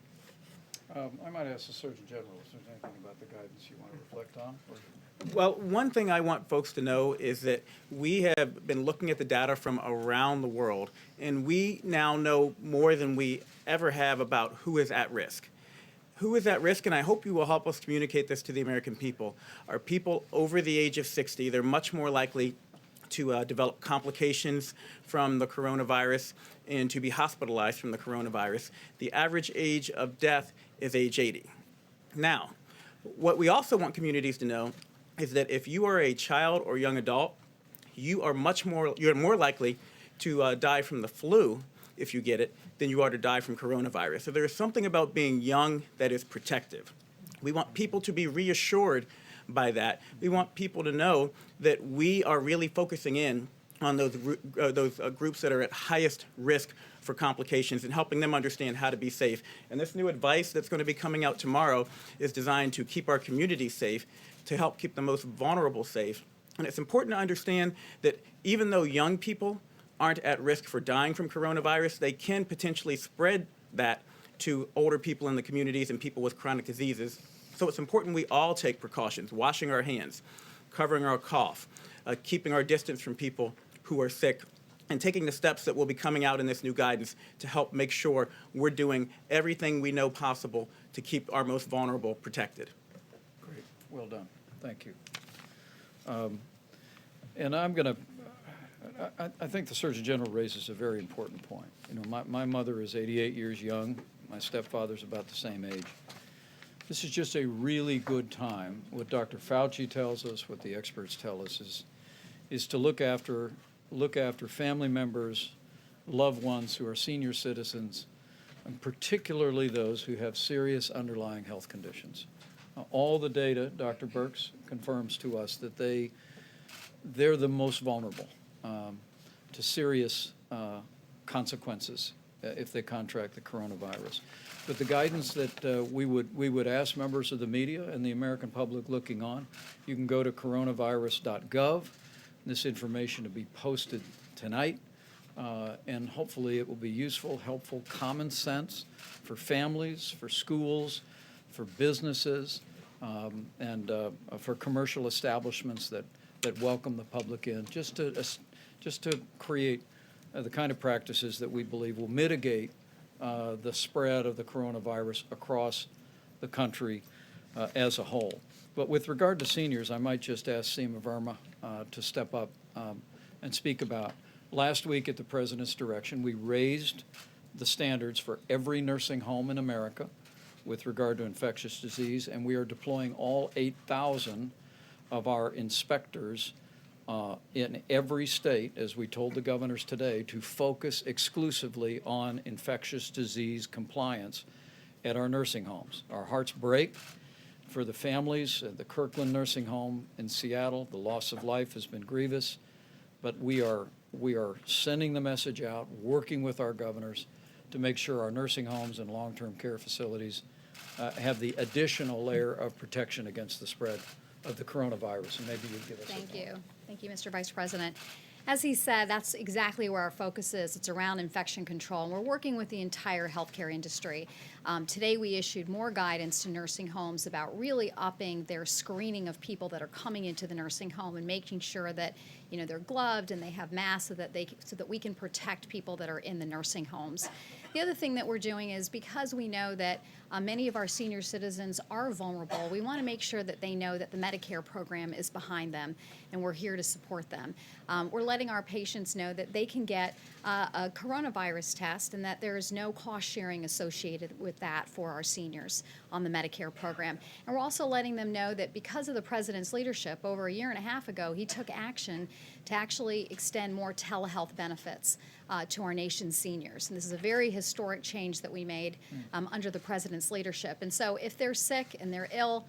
I might ask the Surgeon General if there's anything about the guidance you want to reflect on. Well, one thing I want folks to know is that we have been looking at the data from around the world, and we now know more than we ever have about who is at risk. Who is at risk, and I hope you will help us communicate this to the American people, are people over the age of 60. They're much more likely to develop complications from the coronavirus and to be hospitalized from the coronavirus. The average age of death is age 80. Now, what we also want communities to know is that if you are a child or young adult, you're more likely to die from the flu if you get it than you are to die from coronavirus. So there is something about being young that is protective. We want people to be reassured by that. We want people to know that we are really focusing in on those groups that are at highest risk for complications and helping them understand how to be safe. And this new advice that's going to be coming out tomorrow is designed to keep our community safe, to help keep the most vulnerable safe. And it's important to understand that even though young people aren't at risk for dying from coronavirus, they can potentially spread that to older people in the communities and people with chronic diseases. So it's important we all take precautions, washing our hands, covering our cough, keeping our distance from people who are sick, and taking the steps that will be coming out in this new guidance to help make sure we're doing everything we know possible to keep our most vulnerable protected. Great. Well done. Thank you. And I'm going to, I think the Surgeon General raises a very important point. You know, my mother is 88 years young. My stepfather's about the same age. This is just a really good time. What Dr. Fauci tells us, what the experts tell us is to look after family members, loved ones who are senior citizens, and particularly those who have serious underlying health conditions. All the data, Dr. Birx confirms to us that they're the most vulnerable to serious consequences if they contract the coronavirus. But the guidance that we would ask members of the media and the American public looking on, you can go to coronavirus.gov. This information will be posted tonight, and hopefully it will be useful, helpful, common sense for families, for schools, for businesses, and for commercial establishments that welcome the public in, just to create the kind of practices that we believe will mitigate the spread of the coronavirus across the country as a whole. But with regard to seniors, I might just ask Seema Verma to step up and speak about. Last week at the President's direction, we raised the standards for every nursing home in America with regard to infectious disease, and we are deploying all 8,000 of our inspectors in every state, as we told the governors today, to focus exclusively on infectious disease compliance at our nursing homes. Our hearts break for the families at the Kirkland Nursing Home in Seattle. The loss of life has been grievous, but we are sending the message out, working with our governors to make sure our nursing homes and long-term care facilities have the additional layer of protection against the spread of the coronavirus. And maybe you'd give us Thank you. Thank you, Mr. Vice President. As he said, that's exactly where our focus is. It's around infection control, and we're working with the entire healthcare industry. Today we issued more guidance to nursing homes about really upping their screening of people that are coming into the nursing home and making sure that they're gloved and they have masks so that we can protect people that are in the nursing homes. The other thing that we're doing is, because we know that many of our senior citizens are vulnerable, we want to make sure that they know that the Medicare program is behind them, and we're here to support them. We're letting our patients know that they can get a coronavirus test and that there is no cost sharing associated with that for our seniors on the Medicare program. And we're also letting them know that because of the President's leadership, over a year and a half ago, he took action to actually extend more telehealth benefits to our nation's seniors. And this is a very historic change that we made under the President's leadership. And so if they're sick and they're ill,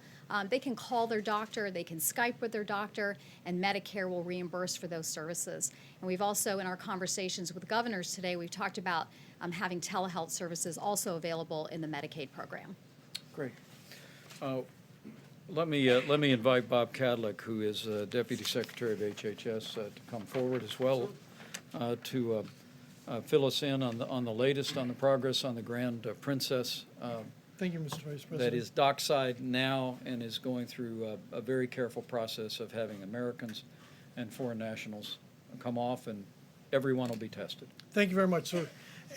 they can call their doctor, they can Skype with their doctor, and Medicare will reimburse for those services. And we've also, in our conversations with governors today, we've talked about having telehealth services also available in the Medicaid program. Great. Let me invite Bob Kadlec, who is Deputy Secretary of HHS, to come forward as well to fill us in on the latest on the progress on the Grand Princess. Thank you, Mr. Vice President. That is dockside now and is going through a very careful process of having Americans and foreign nationals come off, and everyone will be tested. Thank you very much, sir.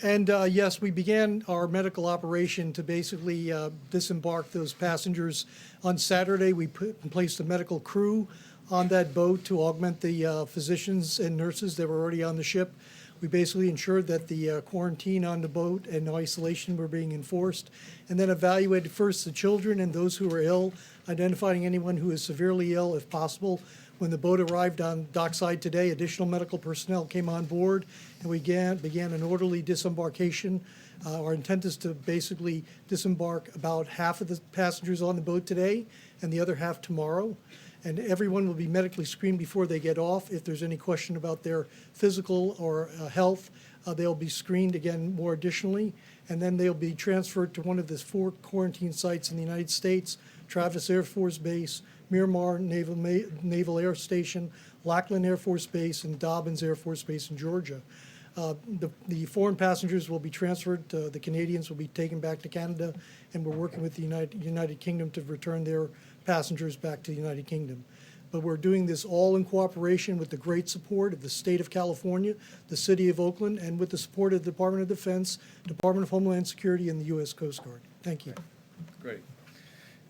And yes, we began our medical operation to basically disembark those passengers on Saturday. We placed a medical crew on that boat to augment the physicians and nurses that were already on the ship. We basically ensured that the quarantine on the boat and isolation were being enforced, and then evaluated first the children and those who were ill, identifying anyone who is severely ill if possible. When the boat arrived on dockside today, additional medical personnel came on board, and we began an orderly disembarkation. Our intent is to basically disembark about half of the passengers on the boat today and the other half tomorrow. And everyone will be medically screened before they get off. If there's any question about their physical or health, they'll be screened again more additionally. And then they'll be transferred to one of the 4 quarantine sites in the United States: Travis Air Force Base, Miramar Naval Air Station, Lackland Air Force Base, and Dobbins Air Force Base in Georgia. The foreign passengers will be transferred. The Canadians will be taken back to Canada, and we're working with the United Kingdom to return their passengers back to the United Kingdom. But we're doing this all in cooperation with the great support of the state of California, the city of Oakland, and with the support of the Department of Defense, Department of Homeland Security, and the U.S. Coast Guard. Thank you. Great.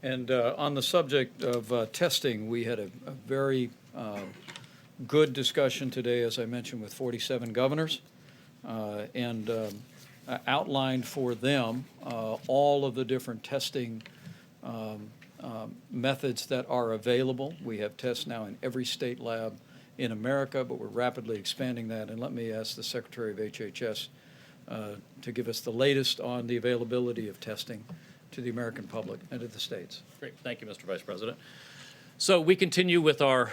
And on the subject of testing, we had a very good discussion today, as I mentioned, with 47 governors, and outlined for them all of the different testing methods that are available. We have tests now in every state lab in America, but we're rapidly expanding that. And let me ask the Secretary of HHS to give us the latest on the availability of testing to the American public and to the states. Great. Thank you, Mr. Vice President. So we continue with our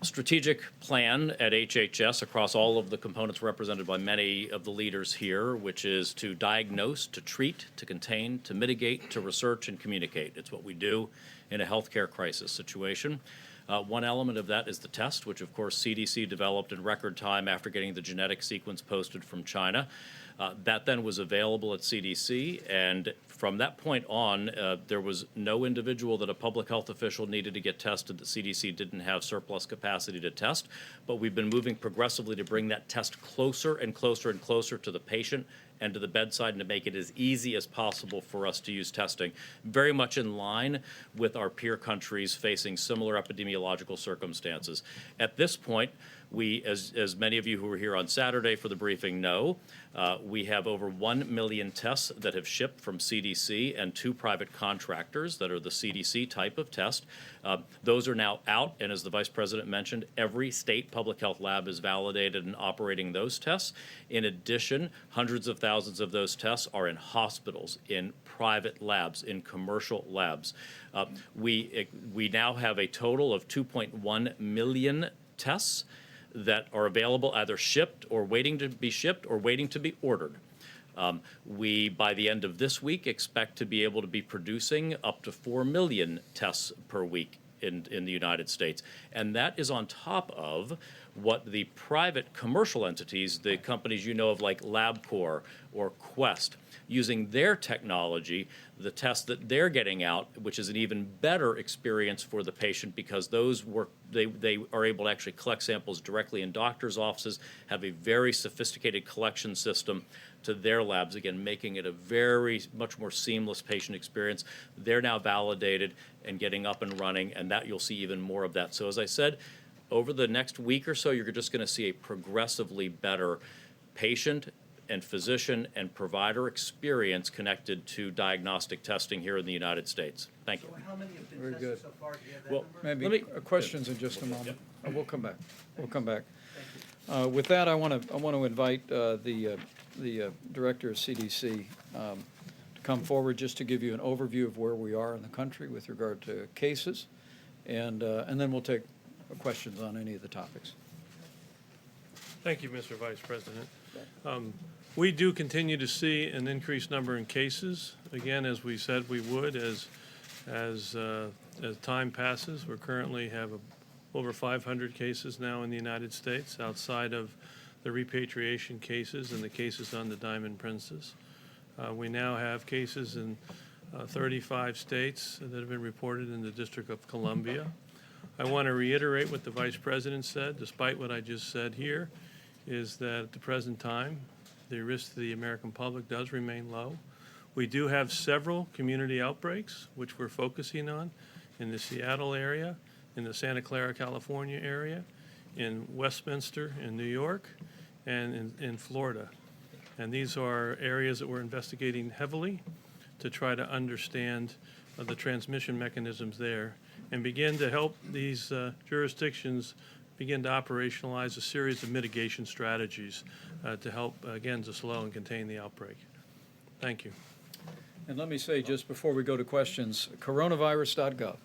strategic plan at HHS across all of the components represented by many of the leaders here, which is to diagnose, to treat, to contain, to mitigate, to research, and communicate. It's what we do in a healthcare crisis situation. One element of that is the test, which of course CDC developed in record time after getting the genetic sequence posted from China. That then was available at CDC, and from that point on, there was no individual that a public health official needed to get tested that CDC didn't have surplus capacity to test. But we've been moving progressively to bring that test closer and closer and closer to the patient and to the bedside, and to make it as easy as possible for us to use testing, very much in line with our peer countries facing similar epidemiological circumstances. At this point, we, as many of you who were here on Saturday for the briefing know, we have over 1 million tests that have shipped from CDC and 2 private contractors that are the CDC type of test. Those are now out, and as the Vice President mentioned, every state public health lab is validated and operating those tests. In addition, hundreds of thousands of those tests are in hospitals, in private labs, in commercial labs. We now have a total of 2.1 million tests that are available, either shipped or waiting to be shipped or waiting to be ordered. We, by the end of this week, expect to be able to be producing up to 4 million tests per week in the United States. And that is on top of what the private commercial entities, the companies you know of like LabCorp or Quest, using their technology, the tests that they're getting out, which is an even better experience for the patient because those work, they are able to actually collect samples directly in doctors' offices, have a very sophisticated collection system to their labs, again, making it a very much more seamless patient experience. They're now validated and getting up and running, and that you'll see even more of that. So as I said, over the next week or so, you're just going to see a progressively better patient and physician and provider experience connected to diagnostic testing here in the United States. Thank you. So how many have been Very tested good. so far? Do you have that Well, number? maybe questions in just a moment. We'll come back. We'll come back. With that, I want to invite the director of CDC to come forward just to give you an overview of where we are in the country with regard to cases, and then we'll take questions on any of the topics. Thank you, Mr. Vice President. We do continue to see an increased number in cases. Again, as we said we would, as time passes, we currently have over 500 cases now in the United States outside of the repatriation cases and the cases on the Diamond Princess. We now have cases in 35 states that have been reported in the District of Columbia. I want to reiterate what the Vice President said, despite what I just said here, is that at the present time, the risk to the American public does remain low. We do have several community outbreaks, which we're focusing on in the Seattle area, in the Santa Clara, California area, in Westminster in New York, and in Florida. And these are areas that we're investigating heavily to try to understand the transmission mechanisms there and begin to help these jurisdictions begin to operationalize a series of mitigation strategies to help, again, to slow and contain the outbreak. Thank you. And let me say, just before we go to questions, coronavirus.gov.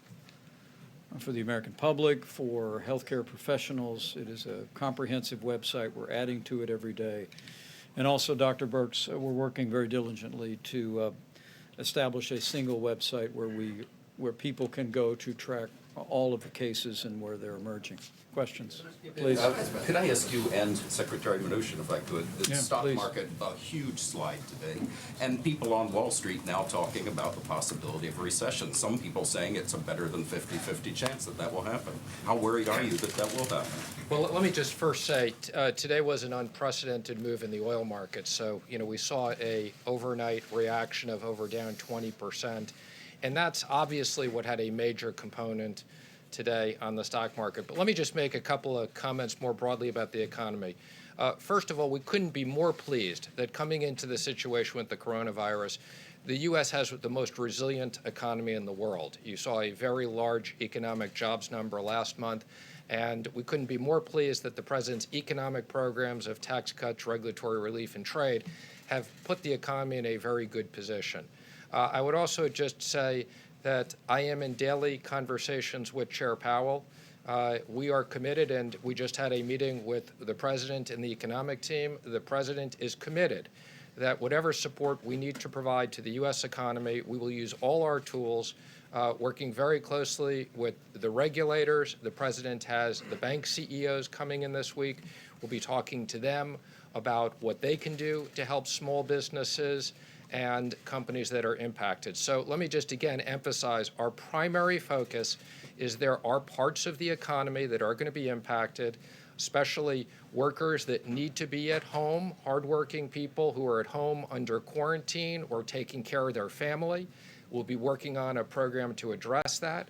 For the American public, for healthcare professionals, it is a comprehensive website. We're adding to it every day. And also, Dr. Birx, we're working very diligently to establish a single website where people can go to track all of the cases and where they're emerging. Questions, please. Could I ask you and Secretary Mnuchin, if I could, the Yeah, stock please. market, a huge slide today, and people on Wall Street now talking about the possibility of a recession. Some people saying it's a better than 50-50 chance that that will happen. How worried are you that that will happen? Well, let me just first say, today was an unprecedented move in the oil market. So, we saw a overnight reaction of over down 20%. And that's obviously what had a major component today on the stock market. But let me just make a couple of comments more broadly about the economy. First of all, we couldn't be more pleased that coming into the situation with the coronavirus, the U.S. has the most resilient economy in the world. You saw a very large economic jobs number last month, and we couldn't be more pleased that the president's economic programs of tax cuts, regulatory relief, and trade have put the economy in a very good position. I would also just say that I am in daily conversations with Chair Powell. We are committed, and we just had a meeting with the president and the economic team. The president is committed that whatever support we need to provide to the U.S. economy, we will use all our tools, working very closely with the regulators. The president has the bank CEOs coming in this week. We'll be talking to them about what they can do to help small businesses and companies that are impacted. So let me just again emphasize our primary focus is there are parts of the economy that are going to be impacted, especially workers that need to be at home, hardworking people who are at home under quarantine or taking care of their family. We'll be working on a program to address that.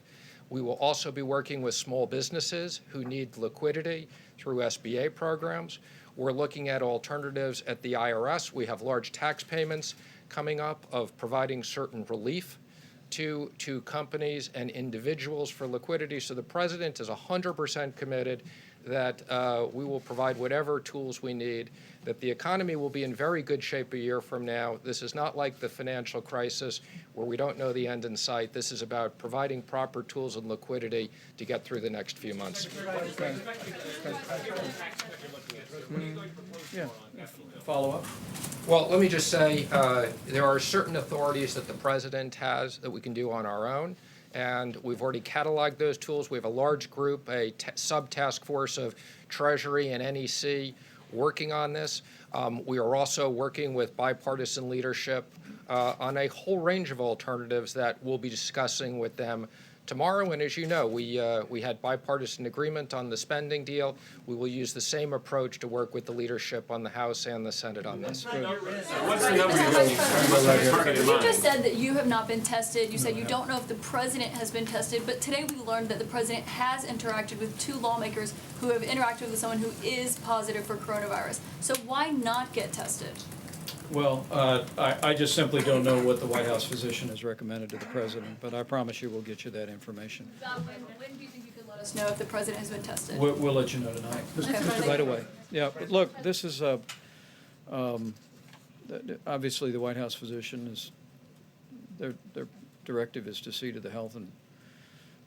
We will also be working with small businesses who need liquidity through SBA programs. We're looking at alternatives at the IRS. We have large tax payments coming up of providing certain relief to companies and individuals for liquidity. So the president is 100% committed that we will provide whatever tools we need, that the economy will be in very good shape a year from now. This is not like the financial crisis where we don't know the end in sight. This is about providing proper tools and liquidity to get through the next few months. Yeah. Follow up? Well, let me just say there are certain authorities that the president has that we can do on our own, and we've already cataloged those tools. We have a large group, a sub-task force of Treasury and NEC working on this. We are also working with bipartisan leadership on a whole range of alternatives that we'll be discussing with them tomorrow. And as you know, we had bipartisan agreement on the spending deal. We will use the same approach to work with the leadership on the House and the Senate on this. What's the number You just said that you have not been tested. You said you don't know if the president has been tested, but today we learned that the president has interacted with 2 lawmakers who have interacted with someone who is positive for coronavirus. So why not get tested? Well, I just simply don't know what the White House physician has recommended to the president, but I promise you we'll get you that information. When do you think you could let us know if the president has been tested? We'll let you know tonight, right away. Yeah, but look, this is obviously the White House physician is their directive is to see to the health and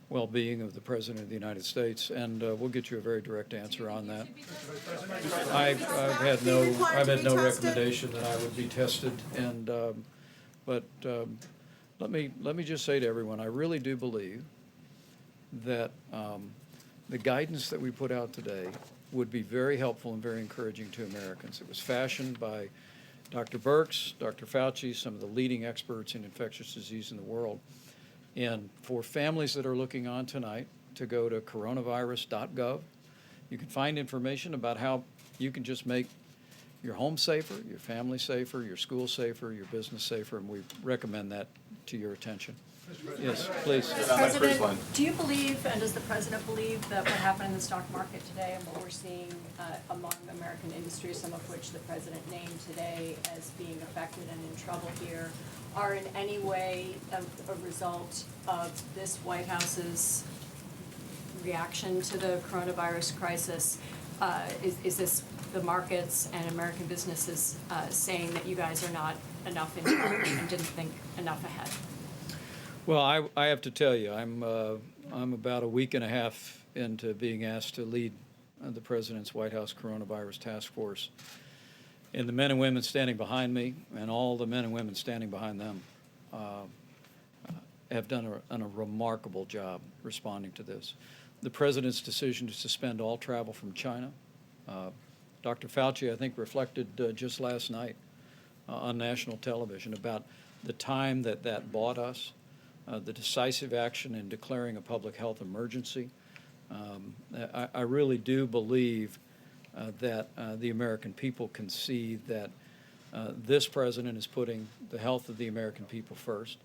well-being of the President of the United States, and we'll get you a very direct answer on that. I've had no recommendation that I would be tested, and but let me just say to everyone, I really do believe that the guidance that we put out today would be very helpful and very encouraging to Americans. It was fashioned by Dr. Birx, Dr. Fauci, some of the leading experts in infectious disease in the world. And for families that are looking on tonight to go to coronavirus.gov, you can find information about how you can just make your home safer, your family safer, your school safer, your business safer, and we recommend that to your attention. Yes, please. President, do you believe, and does the president believe, that what happened in the stock market today and what we're seeing among American industries, some of which the president named today as being affected and in trouble here, are in any way a result of this White House's reaction to the coronavirus crisis? Is this the markets and American businesses saying that you guys are not enough in charge and didn't think enough ahead? Well, I have to tell you, I'm about a week and a half into being asked to lead the President's White House Coronavirus Task Force. And the men and women standing behind me and all the men and women standing behind them have done a remarkable job responding to this. The President's decision to suspend all travel from China, Dr. Fauci, I think, reflected just last night on national television about the time that bought us, the decisive action in declaring a public health emergency. I really do believe that the American people can see that this president is putting the health of the American people first.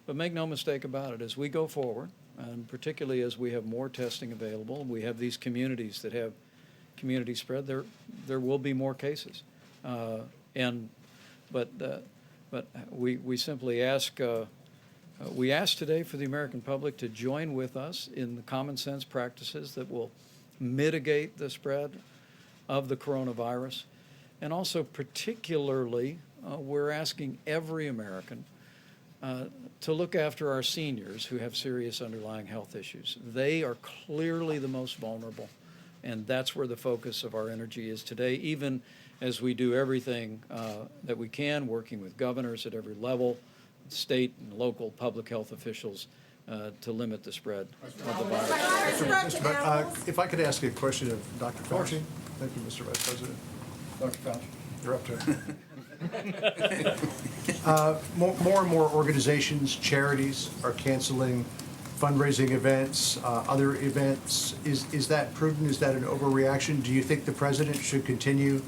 But make no mistake about it, as we go forward, and particularly as we have more testing available, we have these communities that have community spread, there will be more cases. But we simply ask, we ask today for the American public to join with us in the common sense practices that will mitigate the spread of the coronavirus. And also particularly, we're asking every American to look after our seniors who have serious underlying health issues. They are clearly the most vulnerable, and that's where the focus of our energy is today, even as we do everything that we can, working with governors at every level, state and local public health officials to limit the spread of the virus. If I could ask a question of Dr. Fauci. Thank you, Mr. Vice President. Dr. Fauci. You're up to it. More and more organizations, charities are canceling fundraising events, other events. Is that prudent? Is that an overreaction? Do you think the president should continue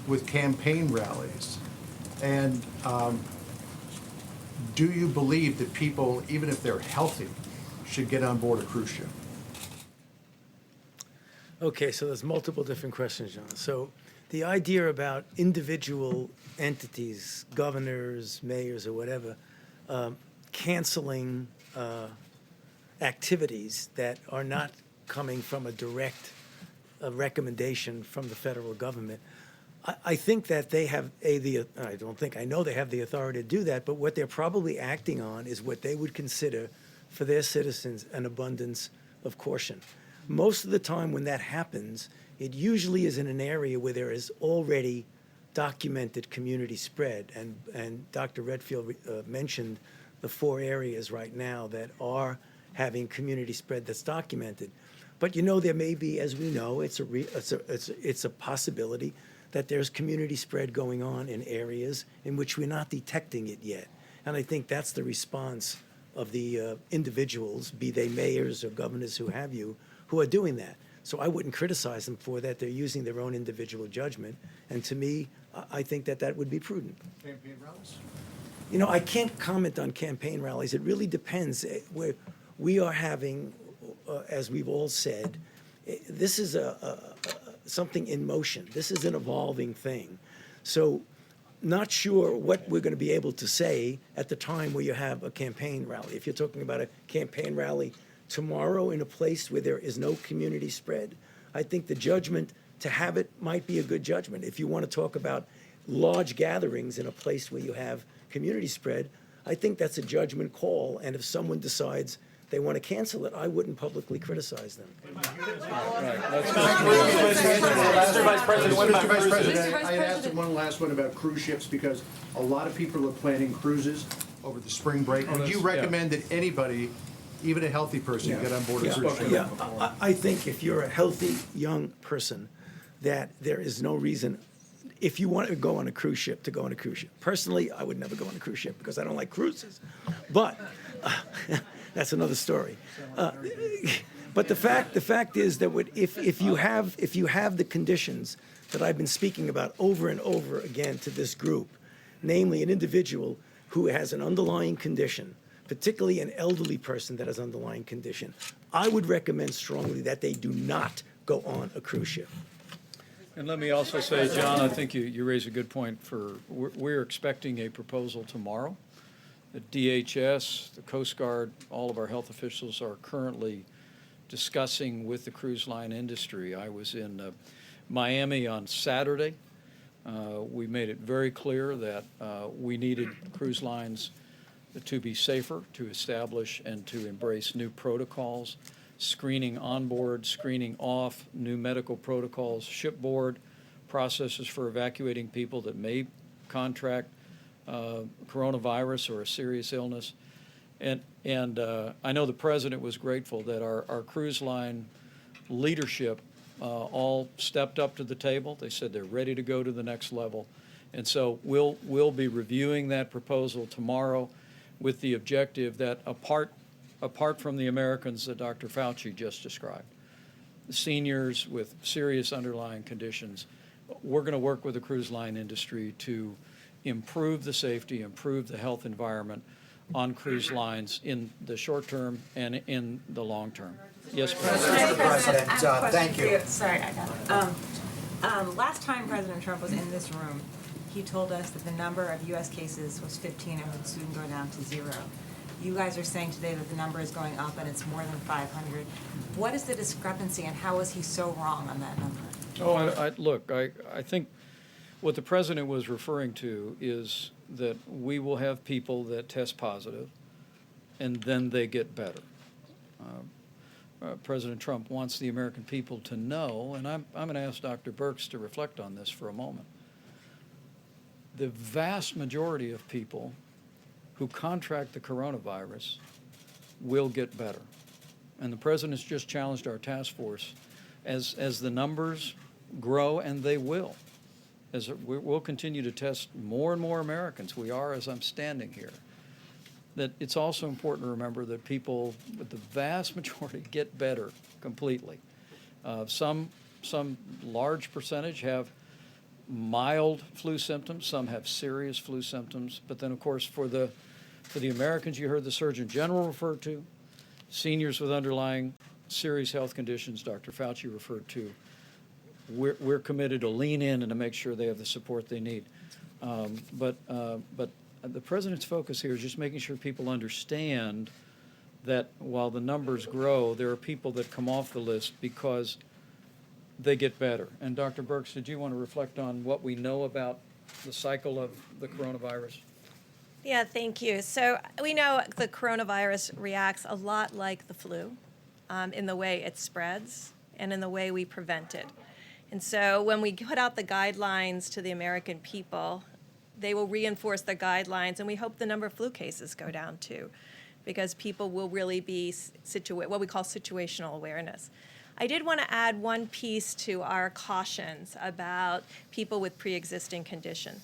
with campaign rallies? And do you believe that people, even if they're healthy, should get on board a cruise ship? Okay, so there's multiple different questions, John. So the idea about individual entities, governors, mayors, or whatever, canceling activities that are not coming from a direct recommendation from the federal government, I think that they have I know they have the authority to do that, but what they're probably acting on is what they would consider for their citizens an abundance of caution. Most of the time when that happens, it usually is in an area where there is already documented community spread. And Dr. Redfield mentioned the 4 areas right now that are having community spread that's documented. But there may be, as we know, it's a possibility that there's community spread going on in areas in which we're not detecting it yet. And I think that's the response of the individuals, be they mayors or governors who have you, who are doing that. So I wouldn't criticize them for that. They're using their own individual judgment. And to me, I think that would be prudent. Campaign rallies? I can't comment on campaign rallies. It really depends. We are having, as we've all said, this is something in motion. This is an evolving thing. So not sure what we're going to be able to say at the time where you have a campaign rally. If you're talking about a campaign rally tomorrow in a place where there is no community spread, I think the judgment to have it might be a good judgment. If you want to talk about large gatherings in a place where you have community spread, I think that's a judgment call. And if someone decides they want to cancel it, I wouldn't publicly criticize them. Mr. Vice President, I had asked one last one about cruise ships because a lot of people are planning cruises over the spring break. Would you recommend that anybody, even a healthy person, get on board a cruise ship? Yeah, I think if you're a healthy young person, that there is no reason, if you want to go on a cruise ship, to go on a cruise ship. Personally, I would never go on a cruise ship because I don't like cruises. But that's another story. But the fact is that if you have the conditions that I've been speaking about over and over again to this group, namely an individual who has an underlying condition, particularly an elderly person that has underlying condition, I would recommend strongly that they do not go on a cruise ship. And let me also say, John, I think you raise a good point. We're expecting a proposal tomorrow. The DHS, the Coast Guard, all of our health officials are currently discussing with the cruise line industry. I was in Miami on Saturday. We made it very clear that we needed cruise lines to be safer, to establish and to embrace new protocols, screening on board, screening off, new medical protocols, shipboard processes for evacuating people that may contract coronavirus or a serious illness. And I know the president was grateful that our cruise line leadership all stepped up to the table. They said they're ready to go to the next level. And so we'll be reviewing that proposal tomorrow with the objective that apart from the Americans that Dr. Fauci just described, the seniors with serious underlying conditions, we're going to work with the cruise line industry to improve the safety, improve the health environment on cruise lines in the short term and in the long term. Yes, Mr. President, Thank you. Sorry, I got it. Last time President Trump was in this room, he told us that the number of U.S. cases was 15 and would soon go down to 0. You guys are saying today that the number is going up and it's more than 500. What is the discrepancy and how was he so wrong on that number? Oh, look, I think what the president was referring to is that we will have people that test positive and then they get better. President Trump wants the American people to know, and I'm going to ask Dr. Birx to reflect on this for a moment. The vast majority of people who contract the coronavirus will get better. And the president's just challenged our task force as the numbers grow, and they will. We'll continue to test more and more Americans. We are, as I'm standing here. That it's also important to remember that people, with the vast majority, get better completely. Some large percentage have mild flu symptoms. Some have serious flu symptoms. But then, of course, for the Americans you heard the Surgeon General refer to, seniors with underlying serious health conditions Dr. Fauci referred to, we're committed to lean in and to make sure they have the support they need. But the president's focus here is just making sure people understand that while the numbers grow, there are people that come off the list because they get better. And Dr. Birx, did you want to reflect on what we know about the cycle of the coronavirus? Yeah, thank you. So we know the coronavirus reacts a lot like the flu in the way it spreads and in the way we prevent it. And so when we put out the guidelines to the American people, they will reinforce the guidelines, and we hope the number of flu cases go down too, because people will really be what we call situational awareness. I did want to add one piece to our cautions about people with pre-existing condition.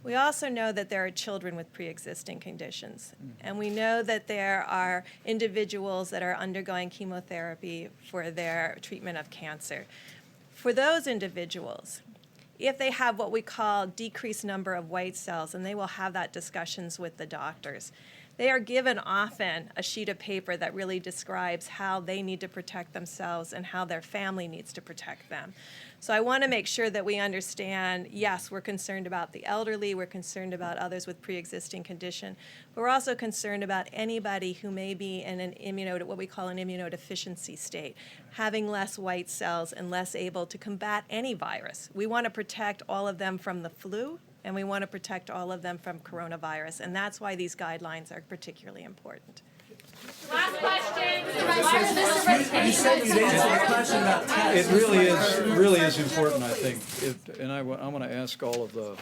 We also know that there are children with pre-existing conditions, and we know that there are individuals that are undergoing chemotherapy for their treatment of cancer. For those individuals, if they have what we call decreased number of white cells, and they will have that discussions with the doctors, they are given often a sheet of paper that really describes how they need to protect themselves and how their family needs to protect them. So I want to make sure that we understand, yes, we're concerned about the elderly, we're concerned about others with pre-existing condition, but we're also concerned about anybody who may be in what we call an immunodeficiency state, having less white cells and less able to combat any virus. We want to protect all of them from the flu, and we want to protect all of them from coronavirus, and that's why these guidelines are particularly important. Last question. You said you'd answer the question about tests. It really is important, I think. And I want to ask all of the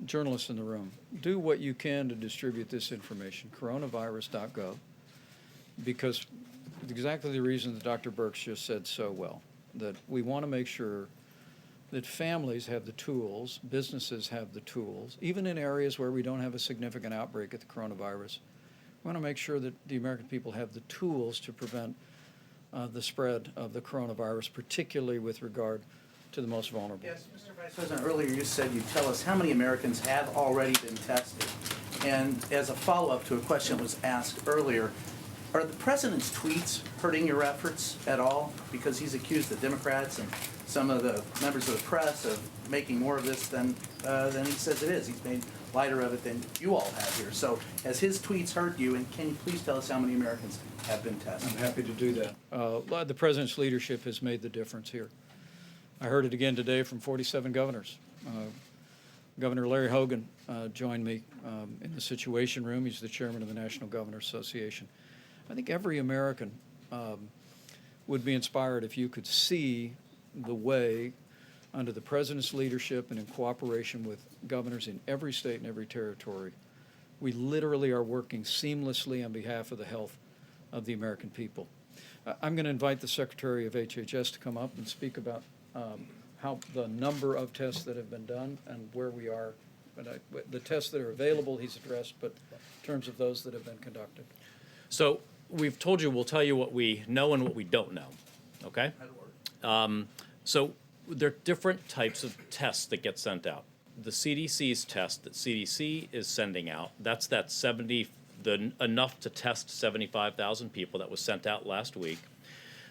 journalists in the room, do what you can to distribute this information, coronavirus.gov, because exactly the reason that Dr. Birx just said so well, that we want to make sure that families have the tools, businesses have the tools, even in areas where we don't have a significant outbreak of the coronavirus. We want to make sure that the American people have the tools to prevent the spread of the coronavirus, particularly with regard to the most vulnerable. Yes, Mr. Vice President, earlier you said you'd tell us how many Americans have already been tested. And as a follow-up to a question that was asked earlier, are the president's tweets hurting your efforts at all? Because he's accused the Democrats and some of the members of the press of making more of this than he says it is. He's made lighter of it than you all have here. So has his tweets hurt you, and can you please tell us how many Americans have been tested? I'm happy to do that. The president's leadership has made the difference here. I heard it again today from 47 governors. Governor Larry Hogan joined me in the Situation Room. He's the chairman of the National Governors Association. I think every American would be inspired if you could see the way, under the president's leadership and in cooperation with governors in every state and every territory, we literally are working seamlessly on behalf of the health of the American people. I'm going to invite the Secretary of HHS to come up and speak about how the number of tests that have been done and where we are. The tests that are available, he's addressed, but in terms of those that have been conducted. So we've told you, we'll tell you what we know and what we don't know, okay? So there are different types of tests that get sent out. The CDC's test that CDC is sending out, that's that enough to test 75,000 people that was sent out last week.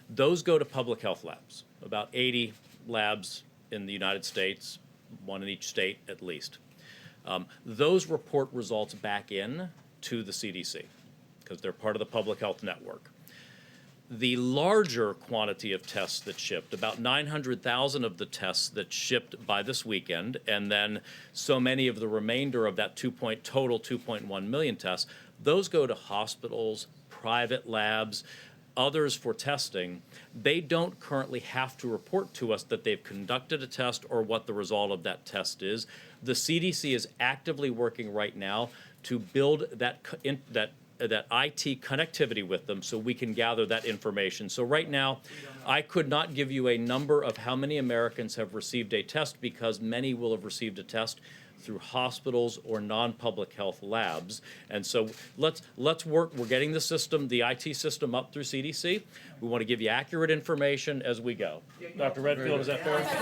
Those go to public health labs, about 80 labs in the United States, one in each state at least. Those report results back in to the CDC because they're part of the public health network. The larger quantity of tests that shipped, about 900,000 of the tests that shipped by this weekend, and then so many of the remainder of that total 2.1 million tests, those go to hospitals, private labs, others for testing. They don't currently have to report to us that they've conducted a test or what the result of that test is. The CDC is actively working right now to build that IT connectivity with them so we can gather that information. So right now, I could not give you a number of how many Americans have received a test because many will have received a test through hospitals or non-public health labs. And so let's work. We're getting the system, the IT system up through CDC. We want to give you accurate information as we go. Dr. Redfield, is that fair? If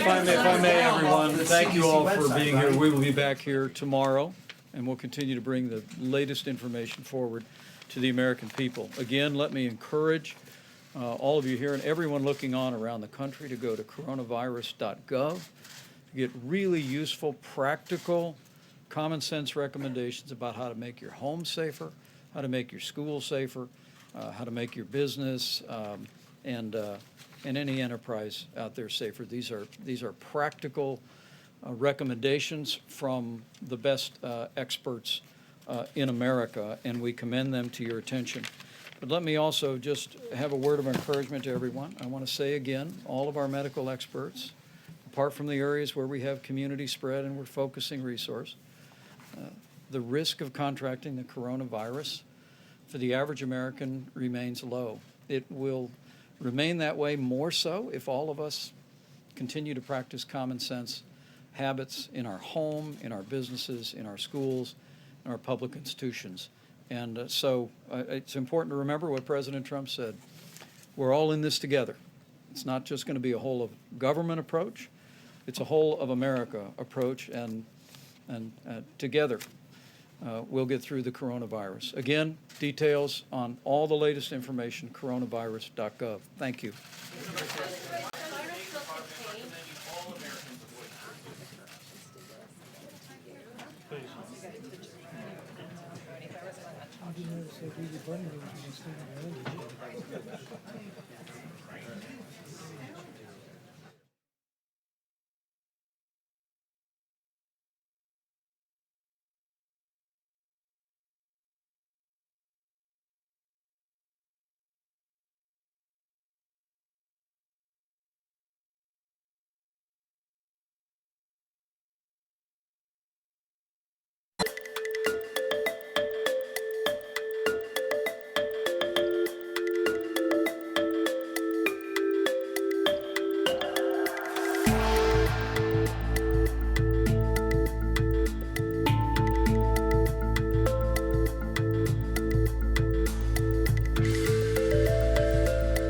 I may, everyone, thank you all for being here. We will be back here tomorrow, and we'll continue to bring the latest information forward to the American people. Again, let me encourage all of you here and everyone looking on around the country to go to coronavirus.gov. Get really useful, practical, common sense recommendations about how to make your home safer, how to make your school safer, how to make your business and any enterprise out there safer. These are practical recommendations from the best experts in America, and we commend them to your attention. But let me also just have a word of encouragement to everyone. I want to say again, all of our medical experts, apart from the areas where we have community spread and we're focusing resource, the risk of contracting the coronavirus for the average American remains low. It will remain that way more so if all of us continue to practice common sense habits in our home, in our businesses, in our schools, in our public institutions. And so it's important to remember what President Trump said. We're all in this together. It's not just going to be a whole of government approach. It's a whole of America approach, and together we'll get through the coronavirus. Again, details on all the latest information, coronavirus.gov. Thank you. Please.